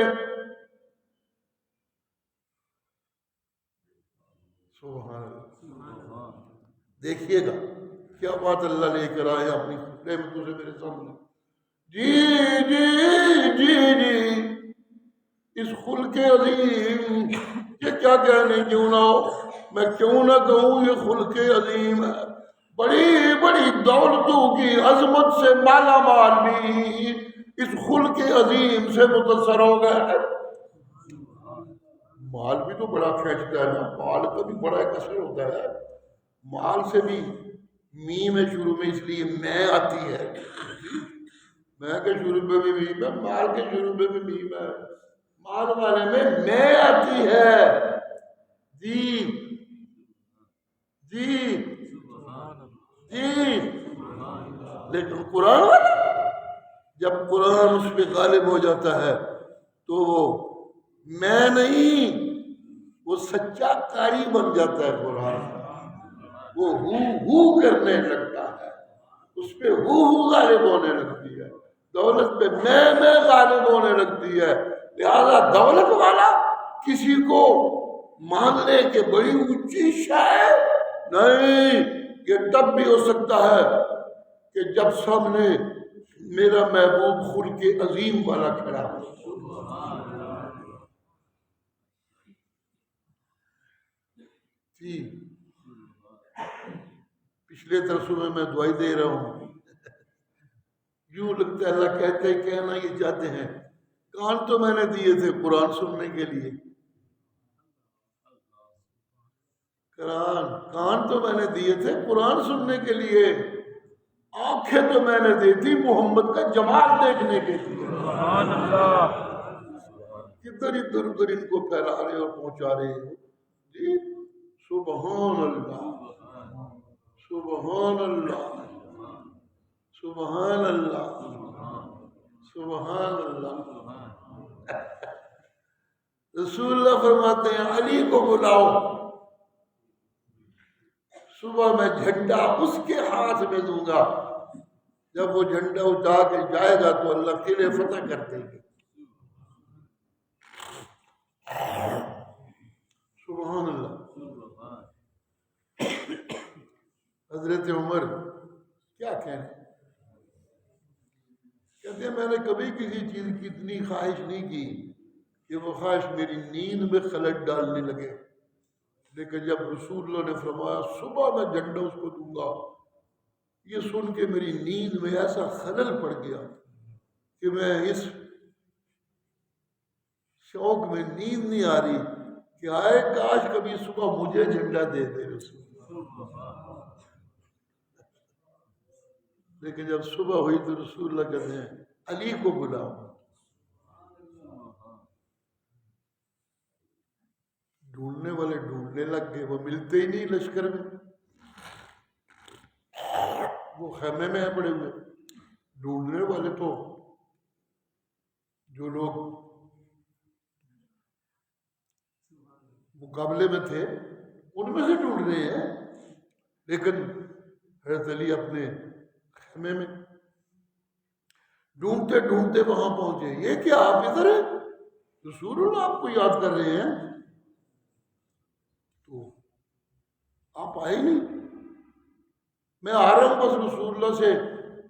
S1: سبحان اللہ، دیکھیے گا کیا بات اللہ لے کر آئے اپنی نعمتوں سے میرے سامنے۔ جی جی جی جی، اس خلق عظیم، یہ کیا کہنے کیوں نہ ہو، میں کیوں نہ کہوں یہ خلق عظیم ہے۔ بڑی بڑی دولتوں کی عظمت سے مالا مال بھی اس خلق عظیم سے متاثر ہو گئے۔ مال بھی تو بڑا کھینچتا ہے نا، مال کا بھی بڑا ایک اثر ہوتا ہے۔ مال سے بھی میم ہے شروع میں، اس لیے میں آتی ہے، میں کے شروع میں بھی میم ہے، مال کے شروع میں بھی میم ہے، مال والے میں آتی ہے جی جی جی۔ لیکن قرآن والا جب قرآن اس پہ غالب ہو جاتا ہے تو وہ میں نہیں، وہ سچا قاری بن جاتا ہے قرآن، وہ ہو کرنے لگتا ہے، اس پہ ہو غالب ہونے لگتی ہے، دولت پہ میں غالب ہونے لگتی ہے۔ لہذا دولت والا کسی کو ماننے کے بڑی اونچی شے نہیں، یہ تب بھی ہو سکتا ہے کہ جب سامنے میرا محبوب خلق عظیم والا کھڑا ہو۔ جی، پچھلے درسوں میں دعائی دے رہا ہوں، یوں لگتا ہے اللہ کہتے ہیں کہنا یہ چاہتے ہیں، کان تو میں نے دیے تھے قرآن سننے کے لیے، کان تو میں نے دیے تھے قرآن سننے کے لیے، آنکھیں تو میں نے دی تھی محمد کا جمال دیکھنے کے لیے۔
S2: سبحان اللہ،
S1: کدھر ادھر ادھر ان کو پھیلا رہے اور پہنچا رہے ہو جی۔ سبحان اللہ، سبحان اللہ، سبحان اللہ، سبحان اللہ۔ رسول اللہ فرماتے ہیں علی کو بلاؤ، صبح میں جھنڈا اس کے ہاتھ میں دوں گا، جب وہ جھنڈا اٹھا کے جائے گا تو اللہ قلعے فتح کر دیں گے۔ سبحان اللہ۔ حضرت عمر کیا کہنے، کہتے ہیں میں نے کبھی کسی چیز کی اتنی خواہش نہیں کی کہ وہ خواہش میری نیند میں خلل ڈالنے لگے، لیکن جب رسول اللہ نے فرمایا صبح میں جھنڈا اس کو دوں گا، یہ سن کے میری نیند میں ایسا خلل پڑ گیا کہ میں اس شوق میں نیند نہیں آ رہی کہ آئے کاش کبھی صبح مجھے جھنڈا دے دے رسول۔ لیکن جب صبح ہوئی تو رسول اللہ کہتے ہیں علی کو بلاؤ، ڈھونڈنے والے ڈھونڈنے لگ گئے، وہ ملتے ہی نہیں لشکر میں، وہ خیمے میں پڑے ہوئے، ڈھونڈنے والے تو جو لوگ مقابلے میں تھے ان میں سے ڈھونڈ رہے ہیں، لیکن حضرت علی اپنے خیمے میں ڈھونڈتے ڈھونڈتے وہاں پہنچے۔ یہ کیا آپ ادھر ہیں؟ رسول اللہ آپ کو یاد کر رہے ہیں، تو آپ آئے نہیں۔ میں آ رہا ہوں، بس رسول اللہ سے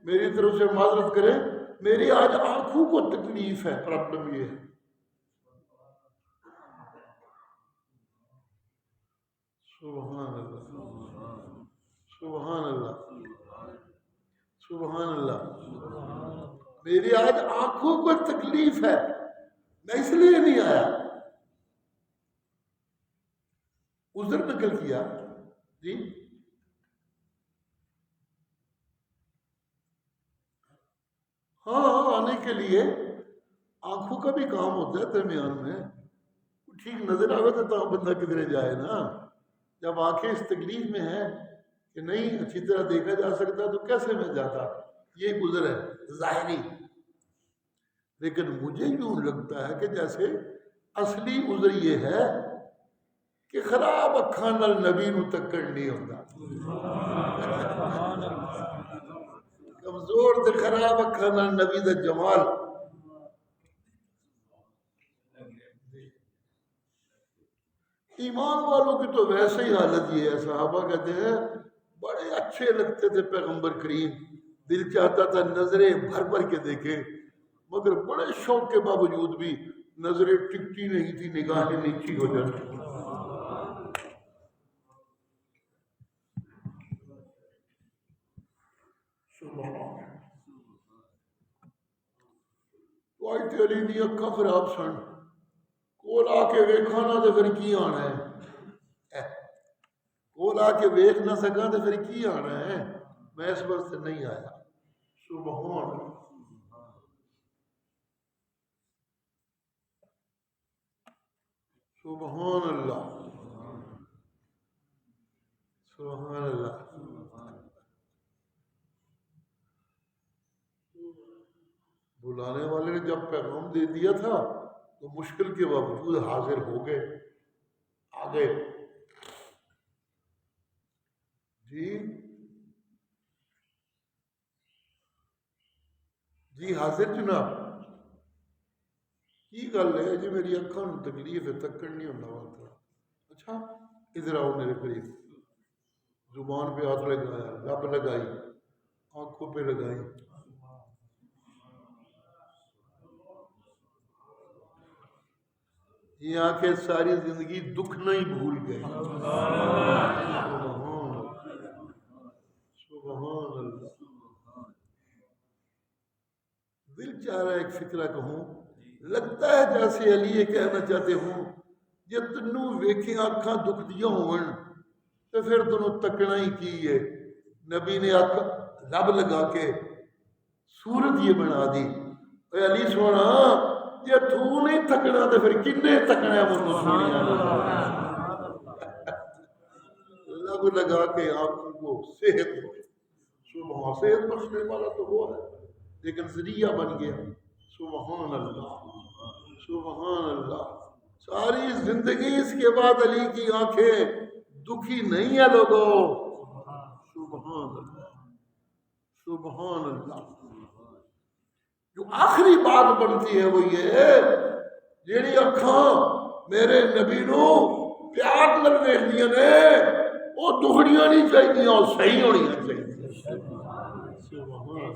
S1: میری طرف سے معذرت کریں، میری آج آنکھوں کو تکلیف ہے، پرابلم یہ ہے۔ سبحان اللہ، سبحان اللہ، سبحان اللہ۔ میری آج آنکھوں کو تکلیف ہے، میں اس لیے نہیں آیا، عذر نقل کیا جی۔ ہاں آنے کے لیے آنکھوں کا بھی کام ہوتا ہے درمیان میں، ٹھیک نظر آئے تو بندہ کدھر جائے نا۔ جب آنکھیں اس تکلیف میں ہیں کہ نہیں اچھی طرح دیکھا جا سکتا تو کیسے میں جاتا، یہ گزر ہے ظاہری۔ لیکن مجھے یوں لگتا ہے کہ جیسے اصلی عذر یہ ہے کہ خراب اکھاں نال نبی نو تکن نہیں ہوتا، کمزور تے خراب اکھاں نال نبی دا جمال۔ ایمان والوں کی تو ویسے ہی حالت یہ ہے، صحابہ کہتے ہیں بڑے اچھے لگتے تھے پیغمبر کریم، دل چاہتا تھا نظریں بھر بھر کے دیکھیں، مگر بڑے شوق کے باوجود بھی نظریں ٹکتی نہیں تھی، نگاہیں نیچی ہو جاتی۔ تو علی دی اکھاں خراب سن، کول آ کے ویکھاں نہ تے پھر کی آنا ہے، کول آ کے ویکھ نہ سکاں تے پھر کی آنا ہے، میں اس واسطے نہیں آیا۔ سبحان سبحان اللہ، سبحان اللہ۔ بلانے والے نے جب پیغام دے دیا تھا تو مشکل کے باوجود حاضر ہو گئے، آ گئے جی جی حاضر جناب، کی گل ہے جی میری اکھاں نوں تکلیف ہے، تکن نہیں ہوندا وقت۔ اچھا ادھر آؤ میرے قریب، زبان پہ ہاتھ لگایا، لب لگائی، آنکھوں پہ لگائی، یہ آنکھیں ساری زندگی دکھنا ہی بھول گئے۔ سبحان اللہ۔ دل چاہ رہا ہے ایک فکرہ کہوں، لگتا ہے جیسے علی یہ کہنا چاہتے ہوں جے تنوں ویکھیں آنکھاں دکھ دیا ہون تو پھر تنوں تکنا ہی کی ہے۔ نبی نے آنکھ لب لگا کے صورت یہ بنا دی، اے علی سونا جے تو نہیں تکنا تو پھر کنے تکنا ہے وہ سونیا؟ لب لگا کے آنکھوں کو صحت بخش، سبحان، صحت بخشنے والا تو وہ ہے لیکن ذریعہ بن گیا۔ سبحان اللہ، سبحان اللہ۔ ساری زندگی اس کے بعد علی کی آنکھیں دکھی نہیں ہے لوگوں۔ سبحان اللہ، سبحان اللہ۔ جو آخری بات بنتی ہے وہ یہ ہے جیڑی اکھاں میرے نبی نو پیار نال ویکھدیاں نے وہ دکھڑیاں نہیں چاہیے، وہ صحیح ہونی چاہیے۔ سبحان،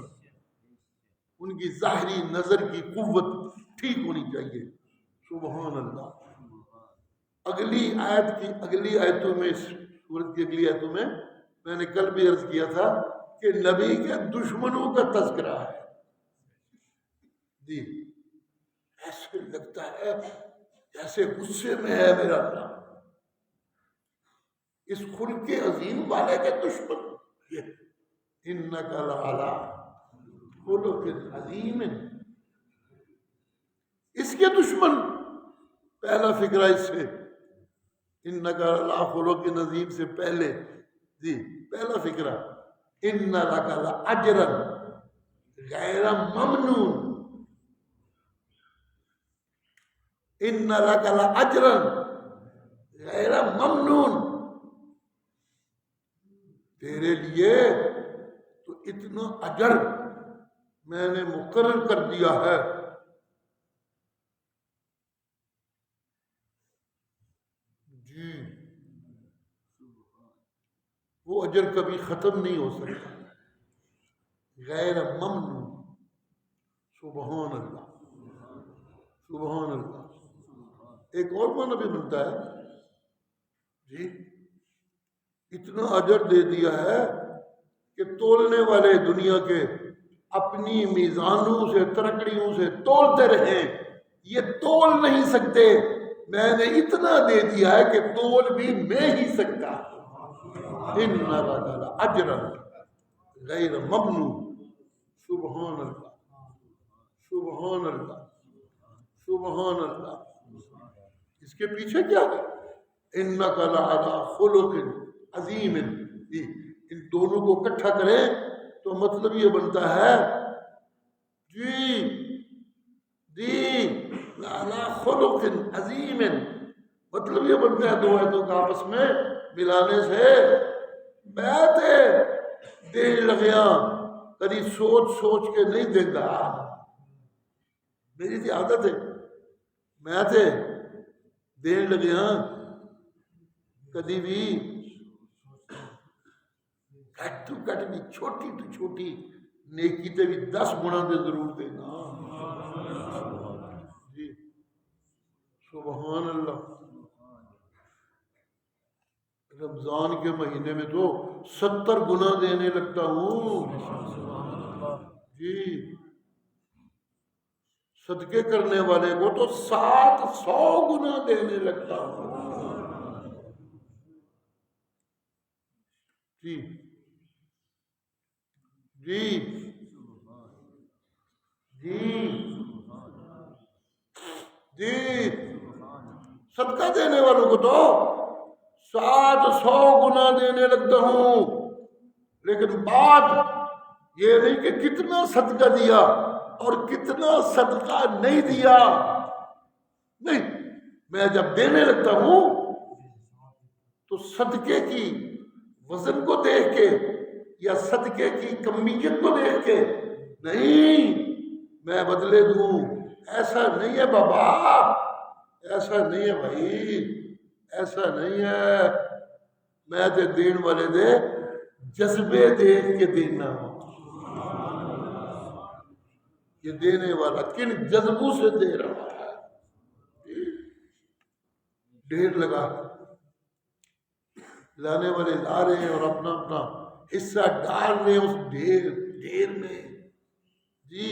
S1: ان کی ظاہری نظر کی قوت ٹھیک ہونی چاہیے۔ سبحان اللہ۔ اگلی آیت کی اگلی آیتوں میں، سورت کی اگلی آیتوں میں نے کل بھی عرض کیا تھا کہ نبی کے دشمنوں کا تذکرہ ہے جی۔ ایسے لگتا ہے جیسے غصے میں ہے میرا اللہ، اس خلق عظیم والے کے دشمن یہ انک لعلی خلق عظیم، اس کے دشمن، پہلا فکرہ اس سے انک لعلی خلق عظیم سے پہلے جی پہلا فکرہ ان لک لاجرا غیر ممنون، ان لک لاجرا غیر ممنون، تیرے لیے تو اتنا اجر میں نے مقرر کر دیا ہے جی، وہ اجر کبھی ختم نہیں ہو سکتا، غیر ممنون۔ سبحان اللہ، سبحان اللہ۔ ایک اور معنی بھی بنتا ہے جی اتنا اجر دے دیا ہے کہ تولنے والے دنیا کے اپنی میزانوں سے ترکڑیوں سے تولتے رہیں، یہ تول نہیں سکتے، میں نے اتنا دے دیا ہے کہ تول بھی میں ہی سکتا ان اجرا غیر ممنون۔ سبحان اللہ، سبحان اللہ، سبحان اللہ۔ اس کے پیچھے کیا ہے؟ انک لعلی خلق عظیم۔ ان دونوں کو اکٹھا کریں تو مطلب یہ بنتا ہے لعلی خلق عظیم، مطلب یہ بنتا ہے دو آیتوں کا آپس میں ملانے سے بیعت دین لگیا، کبھی سوچ سوچ کے نہیں دیتا۔ میری تھی عادت ہے، میں تے دین لگیا کدی بھی گھٹ تو گھٹ بھی چھوٹی تو چھوٹی نیکی تے بھی 10 گنا دے ضرور دینا۔ جی سبحان اللہ۔ رمضان کے مہینے میں تو 70 گنا دینے لگتا ہوں۔ جی صدقے کرنے والے کو تو 700 گنا دینے لگتا ہوں۔ جی جی جی جی صدقہ دینے والوں کو تو 700 گنا دینے لگتا ہوں، لیکن بات یہ نہیں کہ کتنا صدقہ دیا اور کتنا صدقہ نہیں دیا، نہیں، میں جب دینے لگتا ہوں تو صدقے کی وزن کو دیکھ کے یا صدقے کی کمیت کو دیکھ کے نہیں میں بدلے دوں، ایسا نہیں ہے بابا، ایسا نہیں ہے بھائی، ایسا نہیں ہے۔ میں تے دین والے دے جذبے دیکھ کے دینا ہوں۔ یہ دینے والا کن جذبوں سے دے رہا ہے؟ ڈھیر لگا لانے والے لا رہے ہیں اور اپنا اپنا حصہ ڈال رہے ہیں اس ڈھیر میں۔ جی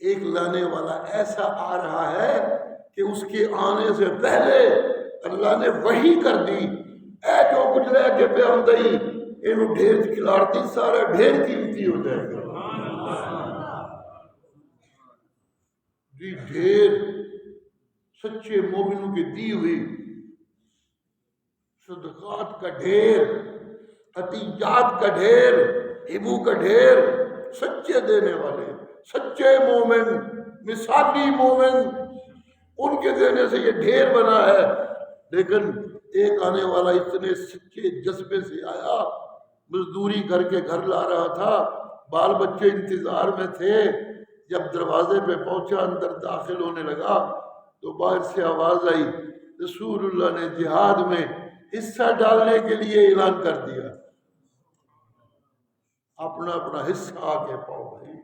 S1: ایک لانے والا ایسا آ رہا ہے کہ اس کے آنے سے پہلے اللہ نے وحی کر دی، اے جو کچھ لے کے پہ ہم دئی انہوں ڈھیر کھلاڑتی، سارا ڈھیر قیمتی ہو جائے گا۔ جی ڈھیر سچے مومنوں کے دی ہوئی صدقات کا ڈھیر، عطیات کا ڈھیر، ہبو کا ڈھیر، سچے دینے والے، سچے مومن، مثالی مومن، ان کے دینے سے یہ ڈھیر بنا ہے۔ لیکن ایک آنے والا اتنے سچے جذبے سے آیا، مزدوری کر کے گھر لا رہا تھا، بال بچے انتظار میں تھے، جب دروازے پہ پہنچا اندر داخل ہونے لگا تو باہر سے آواز آئی، رسول اللہ نے جہاد میں حصہ ڈالنے کے لیے اعلان کر دیا، اپنا اپنا حصہ آ کے پاؤ بھائی۔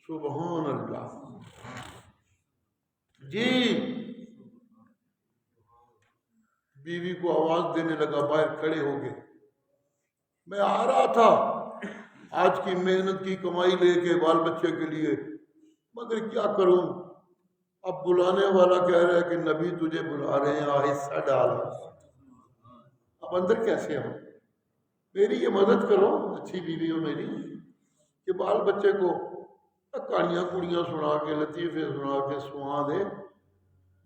S1: سبحان اللہ۔ جی بیوی کو آواز دینے لگا، باہر کھڑے ہو گئے، میں آ رہا تھا آج کی محنت کی کمائی لے کے بال بچے کے لیے، مگر کیا کروں، اب بلانے والا کہہ رہا ہے کہ نبی تجھے بلا رہے ہیں، حصہ ڈال، اب اندر کیسے ہوں؟ میری یہ مدد کرو، اچھی بیوی ہو میری، کہ بال بچے کو کہانیاں کڑیاں سنا کے لطیفے سنا کے سوا دے،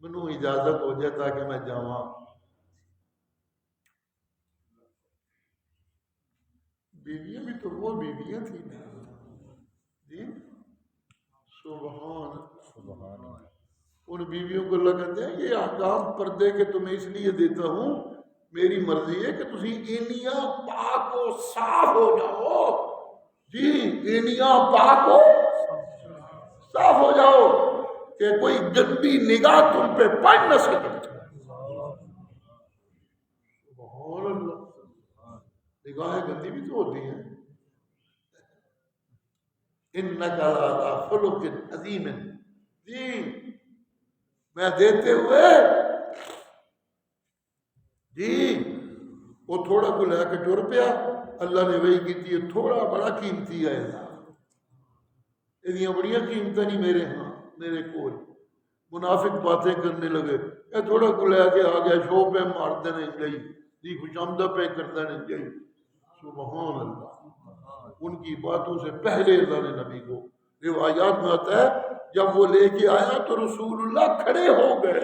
S1: منو اجازت ہو جائے تاکہ میں جاواں۔ بیویاں بھی تو وہ بیویاں تھیں نا جی، سبحان ان بیویوں کو اللہ کہتے ہیں یہ احکام پردے کے تمہیں اس لیے دیتا ہوں، میری مرضی ہے کہ تسی اینیاں پاک و صاف ہو جاؤ۔ جی اینیاں پاک ہو صاف ہو جاؤ کہ کوئی گندی نگاہ تم پہ پڑ نہ سکے۔ سبحان اللہ، نگاہیں گندی بھی تو ہوتی ہیں۔ انک لعلی خلق عظیم، جی میں دیتے ہوئے جی وہ تھوڑا کو لے کے ٹر پیا، اللہ نے وہی کی ہے تھوڑا بڑا قیمتی ہے، یہ بڑی قیمت نہیں میرے ہاں میرے کول۔ منافق باتیں کرنے لگے، اے تھوڑا کو لے کے آ گیا، شو پہ مار دینے گئی جی، خوش آمدہ پہ کر دینے گئی۔ سبحان اللہ، ان کی باتوں سے پہلے اللہ نے نبی کو، روایات میں آتا ہے جب وہ لے کے آیا تو رسول اللہ کھڑے ہو گئے۔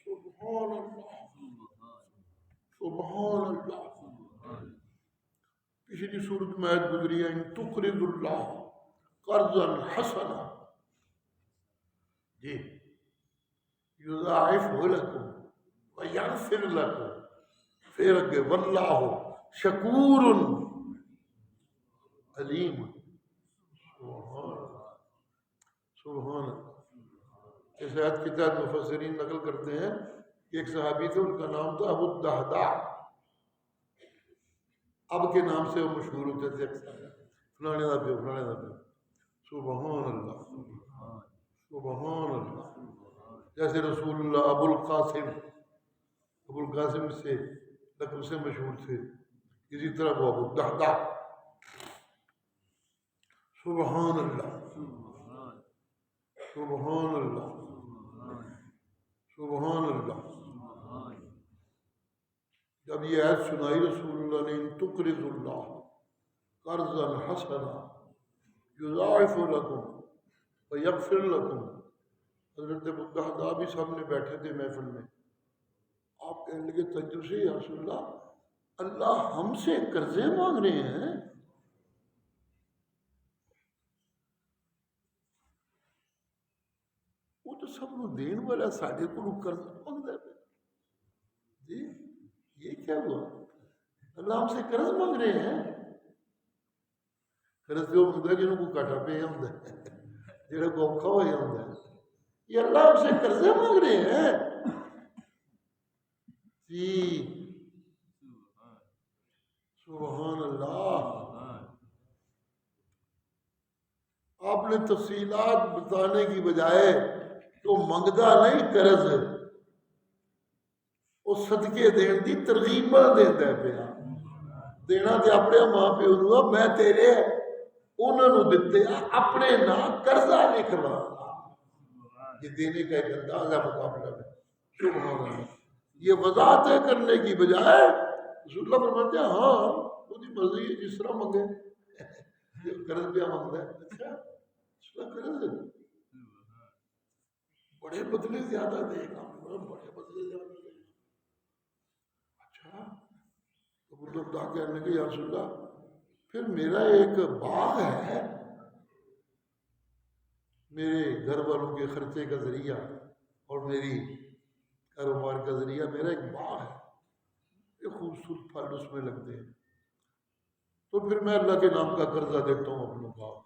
S1: سبحان اللہ، سبحان اللہ۔ پچھلی صورت میں آیت گزری ہے، ان تقرض اللہ قرضا حسنا جی یضاعفہ لکم ویغفر لکم، پھر اگے واللہ شکور علیم۔ سبحان اللہ، سبحان اللہ۔ اس آیت کے تحت مفسرین نقل کرتے ہیں کہ ایک صحابی تھے، ان کا نام تھا ابو الدہداء، اب کے نام سے وہ مشہور ہوتے تھے اکثر، فلانے دا پیو فلانے دا پیو۔ سبحان اللہ، سبحان اللہ۔ جیسے رسول اللہ ابو القاسم سے لقب سے مشہور تھے، اسی طرح وہ ابو الدہداء۔ سبحان اللہ، سبحان اللہ، سبحان اللہ۔ جب یہ آیت سنائی رسول اللہ نے، ان تقرض اللہ قرضا حسنا یضاعف لکم ویغفر لکم، حضرت ابو الدہداء بھی سامنے بیٹھے تھے محفل میں، آپ کہنے لگے تعجب سے، یا رسول اللہ، اللہ ہم سے قرضے مانگ رہے ہیں؟ وہ تو سب نو دین والا ساڈے کو قرض مانگتا ہے جی، یہ کیا ہوا؟ اللہ ہم سے قرض مانگ رہے ہیں؟ قرض جو منگتا ہے جنہوں کو کاٹا پہ ہوتا ہے، جنہوں کو اوکھا ہوا ہوتا ہے، یہ اللہ ہم سے قرضے مانگ رہے ہیں جی۔ سبحان اللہ۔ آپ نے تفصیلات بتانے کی بجائے تو منگتا نہیں قرض، وہ صدقے دین دی ترغیب دیتا ہے پیا، دینا تے اپنے ماں پیو نو، میں تیرے انہوں نے دیتے اپنے نام قرضہ لکھوا، یہ دینے کا ایک انداز ہے مقابلہ میں۔ سبحان اللہ۔ یہ وضاحتیں کرنے کی بجائے رسول اللہ فرماتے ہیں ہاں وہ دی مرضی ہے، جس طرح منگے، قرض پہ مانگتا ہے، اچھا اس کا قرض بڑے بدلے زیادہ دے گا، بڑے بدلے زیادہ دے گا۔ اچھا ابو الدہداء کہنے لگے یا رسول اللہ پھر میرا ایک باغ ہے، میرے گھر والوں کے خرچے کا ذریعہ اور میری کاروبار کا ذریعہ میرا ایک باغ ہے، یہ خوبصورت پھل اس میں لگتے ہیں، تو پھر میں اللہ کے نام کا قرضہ دیتا ہوں اپنے باغ۔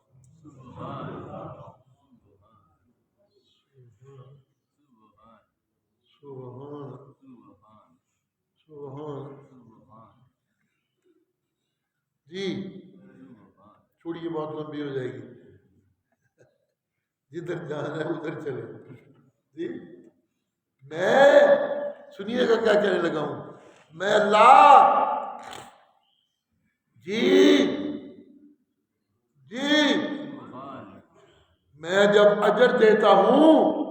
S1: سبحان سبحان جی، چھوڑیے بات لمبی ہو جائے گی، جدھر جانا ہے ادھر چلے جی۔ میں سنیے گا کیا کہنے لگا ہوں، میں اللہ جی میں جب اجر دیتا ہوں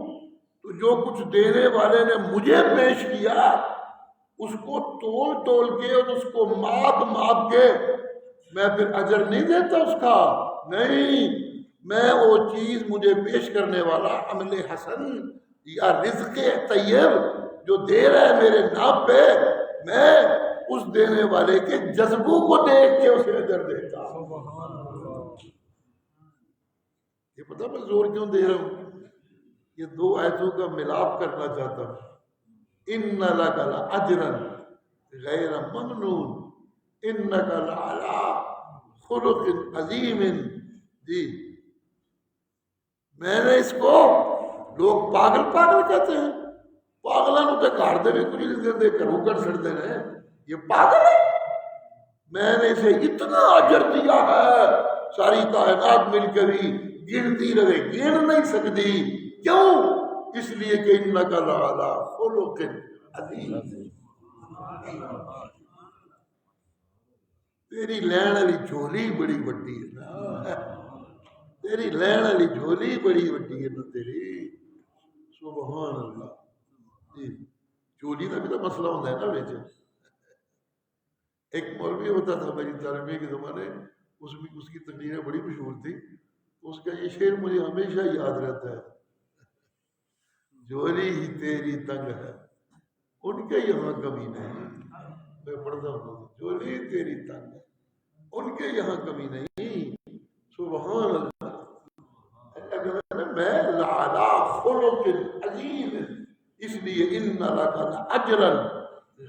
S1: تو جو کچھ دینے والے نے مجھے پیش کیا اس کو تول کے اور اس کو ماپ کے میں پھر اجر نہیں دیتا اس کا، نہیں، میں وہ چیز مجھے پیش کرنے والا عمل حسن یا رزق طیب جو دے رہا ہے میرے نام پہ، میں اس دینے والے کے جذبوں کو دیکھ کے اسے اجر دیتا ہوں۔ یہ پتہ میں زور کیوں دے رہا ہوں، یہ دو آیتوں کا ملاپ کرنا چاہتا ہوں۔ ان لک لاجرا غیر ممنون انک لعلی خلق عظیم جی۔ میں نے اس کو، لوگ پاگل کہتے ہیں، پاگلوں تے گھر دے بھی کچھ نہیں دیندے، گھروں کر چھڑتے ہیں، یہ پاگل ہے۔ میں نے اسے اتنا اجر دیا ہے ساری کائنات مل کے بھی گنتی رہے گن نہیں سکتی، کیوں؟ اس لیے کہ انک لعلی خلق عظیم، تیری لین والی جھولی بڑی وڈی ہے نا، تیری لین والی جھولی بڑی وڈی ہے نا تیری، سبحان اللہ۔ جی جھولی کا بھی تو مسئلہ ہوتا ہے نا بچ۔ ایک مولوی ہوتا تھا میری تعلیمی کے زمانے، اس کی تقریریں بڑی مشہور تھی، اس کا یہ شعر مجھے ہمیشہ یاد رہتا ہے، جھولی ہی تیری تنگ ہے ان کے یہاں کمی نہیں، میں پڑھتا ہوں، جھولی تیری تنگ ہے ان کے یہاں کمی نہیں، سبحان اللہ۔ اللہ کہتا ہے میں لعلی خلق عظیم، اس لیے ان لک لاجرا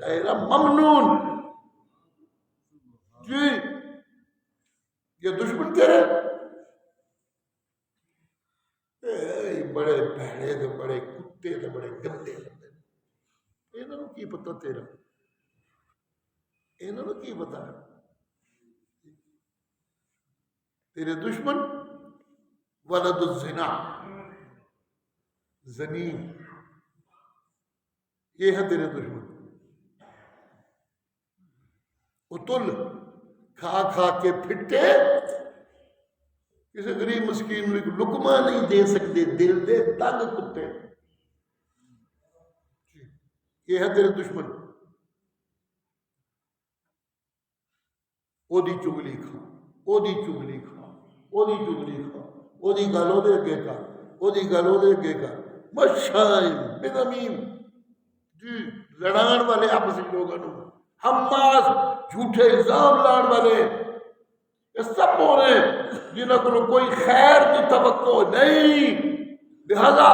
S1: غیر ممنون۔ جی یہ دشمن تیرے بڑے بھڑے تے بڑے کتے تے بڑے گندے ہوندے، انہاں نوں کی پتہ تیرا، انہاں نوں کی پتہ تیرے دشمن ولد الزنا، زنی، یہ ہے تیرے دشمن۔ اتل کھا کھا کے پھٹے، کسی غریب مسکین کو لقمہ نہیں دے سکتے، دل دے تنگ کتے، یہ ہے تیرے دشمن۔ او دی چگلی کھا، او دی چگلی کھا، او دی چگلی کھا، او دی گل او دے اگے کر، او دی گل او دے اگے کر، مشائم بنمیم، جی لڑان والے آپسی لوگوں نوں، حماس جھوٹے الزام لان والے، یہ سب ہو رہے جنہوں کو کوئی خیر کی توقع نہیں، لہذا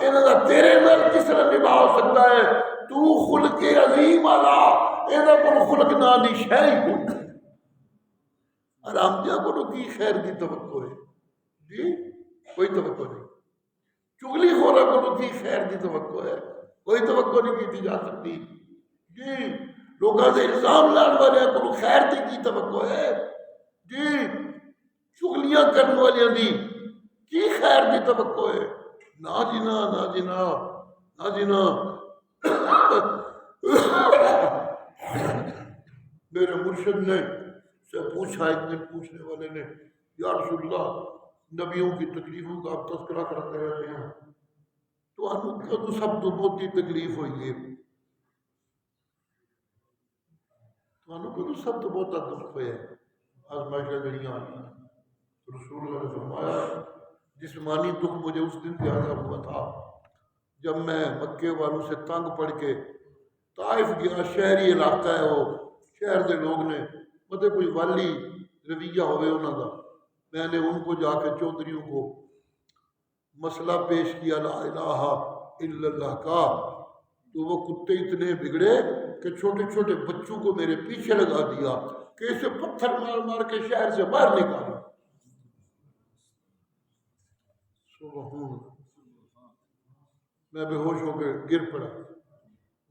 S1: انہوں کا تیرے نال کس طرح نبھا ہو سکتا ہے؟ تو خلق عظیم والا، انہوں کو خلق نال دی شے ہی کوئی، آرام دیا کو کی خیر کی توقع ہے؟ جی کوئی توقع نہیں۔ چگلی خورا کو کی خیر کی توقع ہے؟ کوئی توقع نہیں کی جا سکتی۔ جی لوگوں سے الزام لان والے کو خیر کی توقع ہے؟ جی چگلیاں کرنے والے دی کی خیر کی توقع ہے؟ نہ جنا، نہ جنا، نہ جنا۔ میرے مرشد نے سے پوچھا، ایک دن پوچھنے والے نے، یا رسول اللہ نبیوں کی تکلیفوں کا آپ تذکرہ کرتے رہتے ہیں، تو آپ کو سب تو بہت ہی تکلیف ہوئی ہے، تو کو سب تو بہت دکھ ہوئے ہیں، آزمائشیں جڑیاں آئی۔ رسول اللہ نے فرمایا جسمانی دکھ مجھے اس دن زیادہ ہوا تھا جب میں مکے والوں سے تنگ پڑ کے طائف گیا، شہری علاقہ ہے وہ، شہر کے لوگ نے مطلب کوئی والی رویہ ہوئے انہوں کا، میں نے ان کو جا کے چودھریوں کو مسئلہ پیش کیا لا الہ الا اللہ کا، تو وہ کتے اتنے بگڑے کہ چھوٹے چھوٹے بچوں کو میرے پیچھے لگا دیا کہ اسے پتھر مار مار کے شہر سے باہر نکالا۔ سبحان، میں بے ہوش ہو کے گر پڑا،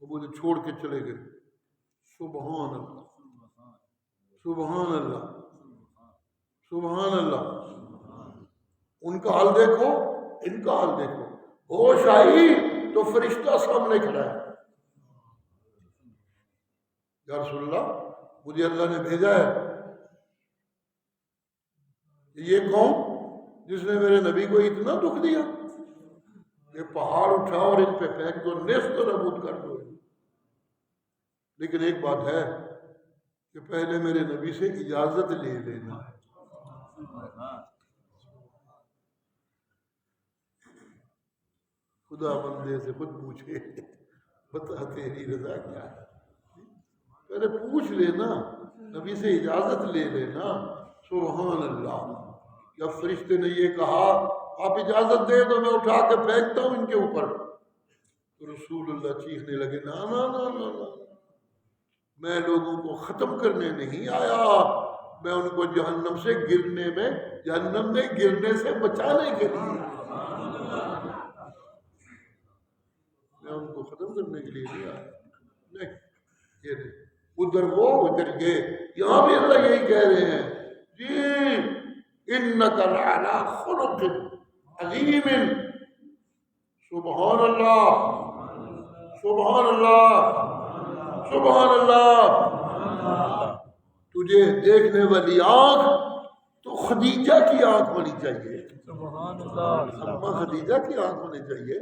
S1: وہ مجھے چھوڑ کے چلے گئے۔ سبحان اللہ، سبحان اللہ، سبحان اللہ۔ ان کا حال دیکھو، ان کا حال دیکھو، ہوش آئی تو فرشتہ سامنے کھڑا ہے، یا رسول اللہ مجھے اللہ نے بھیجا ہے، یہ قوم جس نے میرے نبی کو اتنا دکھ دیا، یہ پہاڑ اٹھا اور ان پہ پھینک دو، نیست و نابود کر دو۔ لیکن ایک بات ہے کہ پہلے میرے نبی سے اجازت لے لینا ہے۔ خدا بندے سے خود پوچھے بتا تیری رضا کیا ہے، پہلے پوچھ لینا، نبی سے اجازت لے لینا۔ سبحان اللہ۔ جب فرشتے نے یہ کہا آپ اجازت دے تو میں اٹھا کے پھینکتا ہوں ان کے اوپر، تو رسول اللہ چیخنے لگے نا نا نا نا نا، میں لوگوں کو ختم کرنے نہیں آیا، میں ان کو جہنم سے گرنے میں، جہنم میں گرنے سے بچانے کے لیے، میں ان کو ختم کرنے کے لیے نہیں آیا۔ نہیں، یہ نہیں، ادھر وہ ادھر یہ، یہاں بھی اللہ یہی کہہ رہے ہیں جی انک لعلی خلق عظیم، سبحان اللہ، سبحان اللہ، سبحان اللہ۔ تجھے دیکھنے والی آنکھ تو خدیجہ کی آنکھ ہونی چاہیے،
S2: سبحان اللہ،
S1: اماں خدیجہ کی آنکھ ہونی چاہیے۔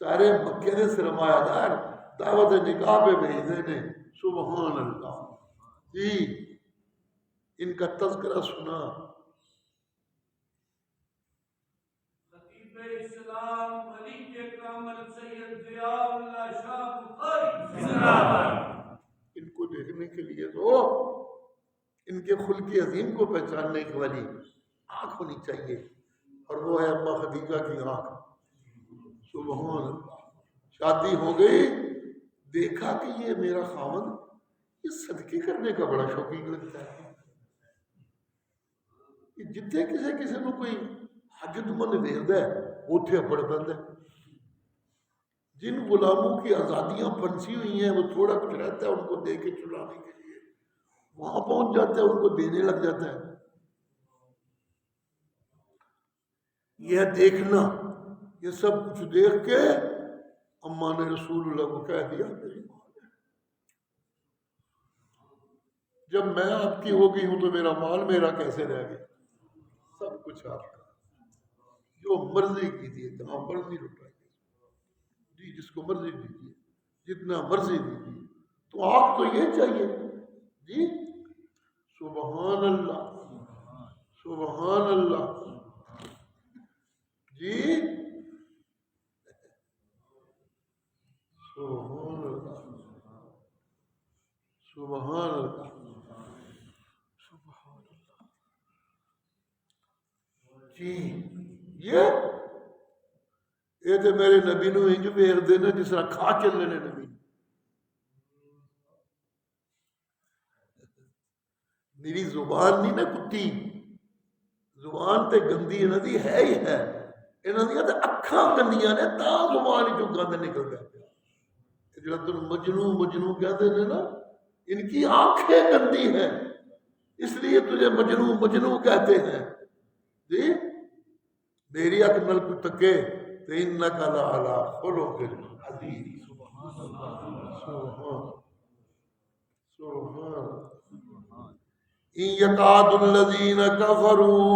S1: سارے مکے نے سرمایہ دار دعوت نکاح پہ بھیجنے نے، سبحان اللہ جی۔ ان کا تذکرہ سنا،
S3: اسلام علی کے کامل سید ضیاء اللہ شاہ بخاری
S1: ان کو دیکھنے کے لیے تو ان کے خلق عظیم کو پہچاننے کے والی آنکھ ہونی چاہیے، اور وہ ہے اماں خدیجہ کی آنکھ، سبحان اللہ۔ شادی ہو گئی، دیکھا کہ یہ میرا خاوند یہ صدقے کرنے کا بڑا شوقین لگتا ہے، کہ جتنے کسی کو کوئی حاجت مند ویرد ہے اوتھے پڑ پہنتا ہے۔ جن غلاموں کی آزادیاں پھنسی ہوئی ہیں وہ تھوڑا کچھ رہتا ہے ان کو دے کے چلانے کے لیے وہاں پہنچ جاتا ہے، ان کو دینے لگ جاتا ہے۔ یہ دیکھنا، یہ سب کچھ دیکھ کے اماں نے رسول اللہ کو کہہ دیا میری ماں ہے، جب میں آپ کی ہو گئی ہوں تو میرا مال میرا کیسے رہ گیا؟ سب کچھ آپ کا، جو مرضی کیجیے، جہاں مرضی لٹائیے جی، جس کو مرضی دیجیے، جتنا مرضی دیجیے، تو آپ کو یہ چاہیے جی، سبحان اللہ، سبحان اللہ جی، سبحان اللہ، سبحان اللہ، سبحان اللہ جی۔ یہ تو میرے نبی نو انج ویخ دینا جس طرح کھا چلے نے نبی، میری زبان نہیں نا کتی، زبان تے گندی انہاں دی ہے ہی ہے، انہاں دیاں تے اکھاں گندیاں نے تاں زبان چوں گند نکلدا ہے۔ جڑا تم مجنوں مجنوں کہتے ہیں نا، ان کی آنکھیں گندی ہیں اس لیے تجھے مجنوں مجنوں کہتے ہیں جی۔ میری اکھ نال کوئی تکے تو انک لعلی خلق عظیم، سبحان سبحان۔ ان یکاد الذین کفروا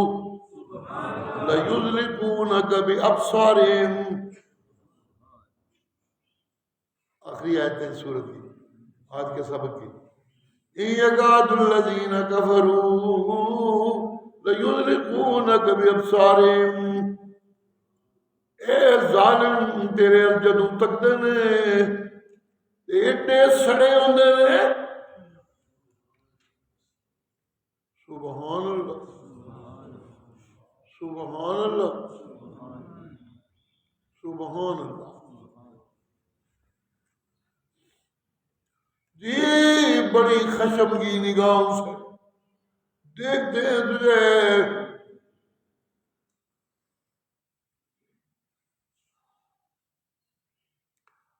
S1: لیزلقونک بابصارہم، آخری آیت ہے سورت کی آج کے سبق کی۔ ان یکاد الذین کفروا لیزلقونک بابصارہم، اے ظالم تیرے جدو تکتے نے ایڈے سڑے ہوندے نے، سبحان اللہ، سبحان اللہ، سبحان اللہ جی۔ بڑی خشمگی نگاہوں سے دیکھتے ہیں تجھے،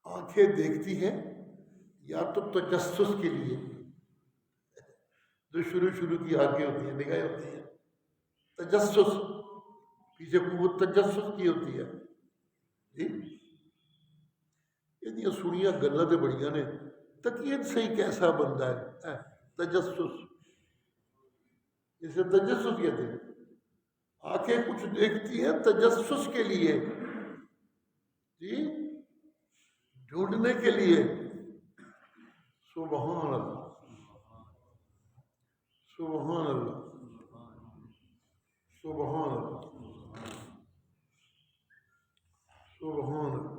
S1: آنکھیں دیکھتی ہیں یا تو تجسس کے لیے، جو شروع کی آنکھیں ہوتی ہیں، نگاہیں ہوتی ہیں، تجسس پیچھے قوت تجسس کی ہوتی ہے جی۔ یہ سنیاں گلاں تے بڑیاں نے، تقید سے ہی کیسا بندہ ہے تجسس، اسے تجسس کہتے ہیں۔ آنکھیں کچھ دیکھتی ہیں تجسس کے لیے جی، ڈھونڈنے کے لیے، سبحان اللہ، سبحان اللہ، سبحان اللہ، سبحان اللہ۔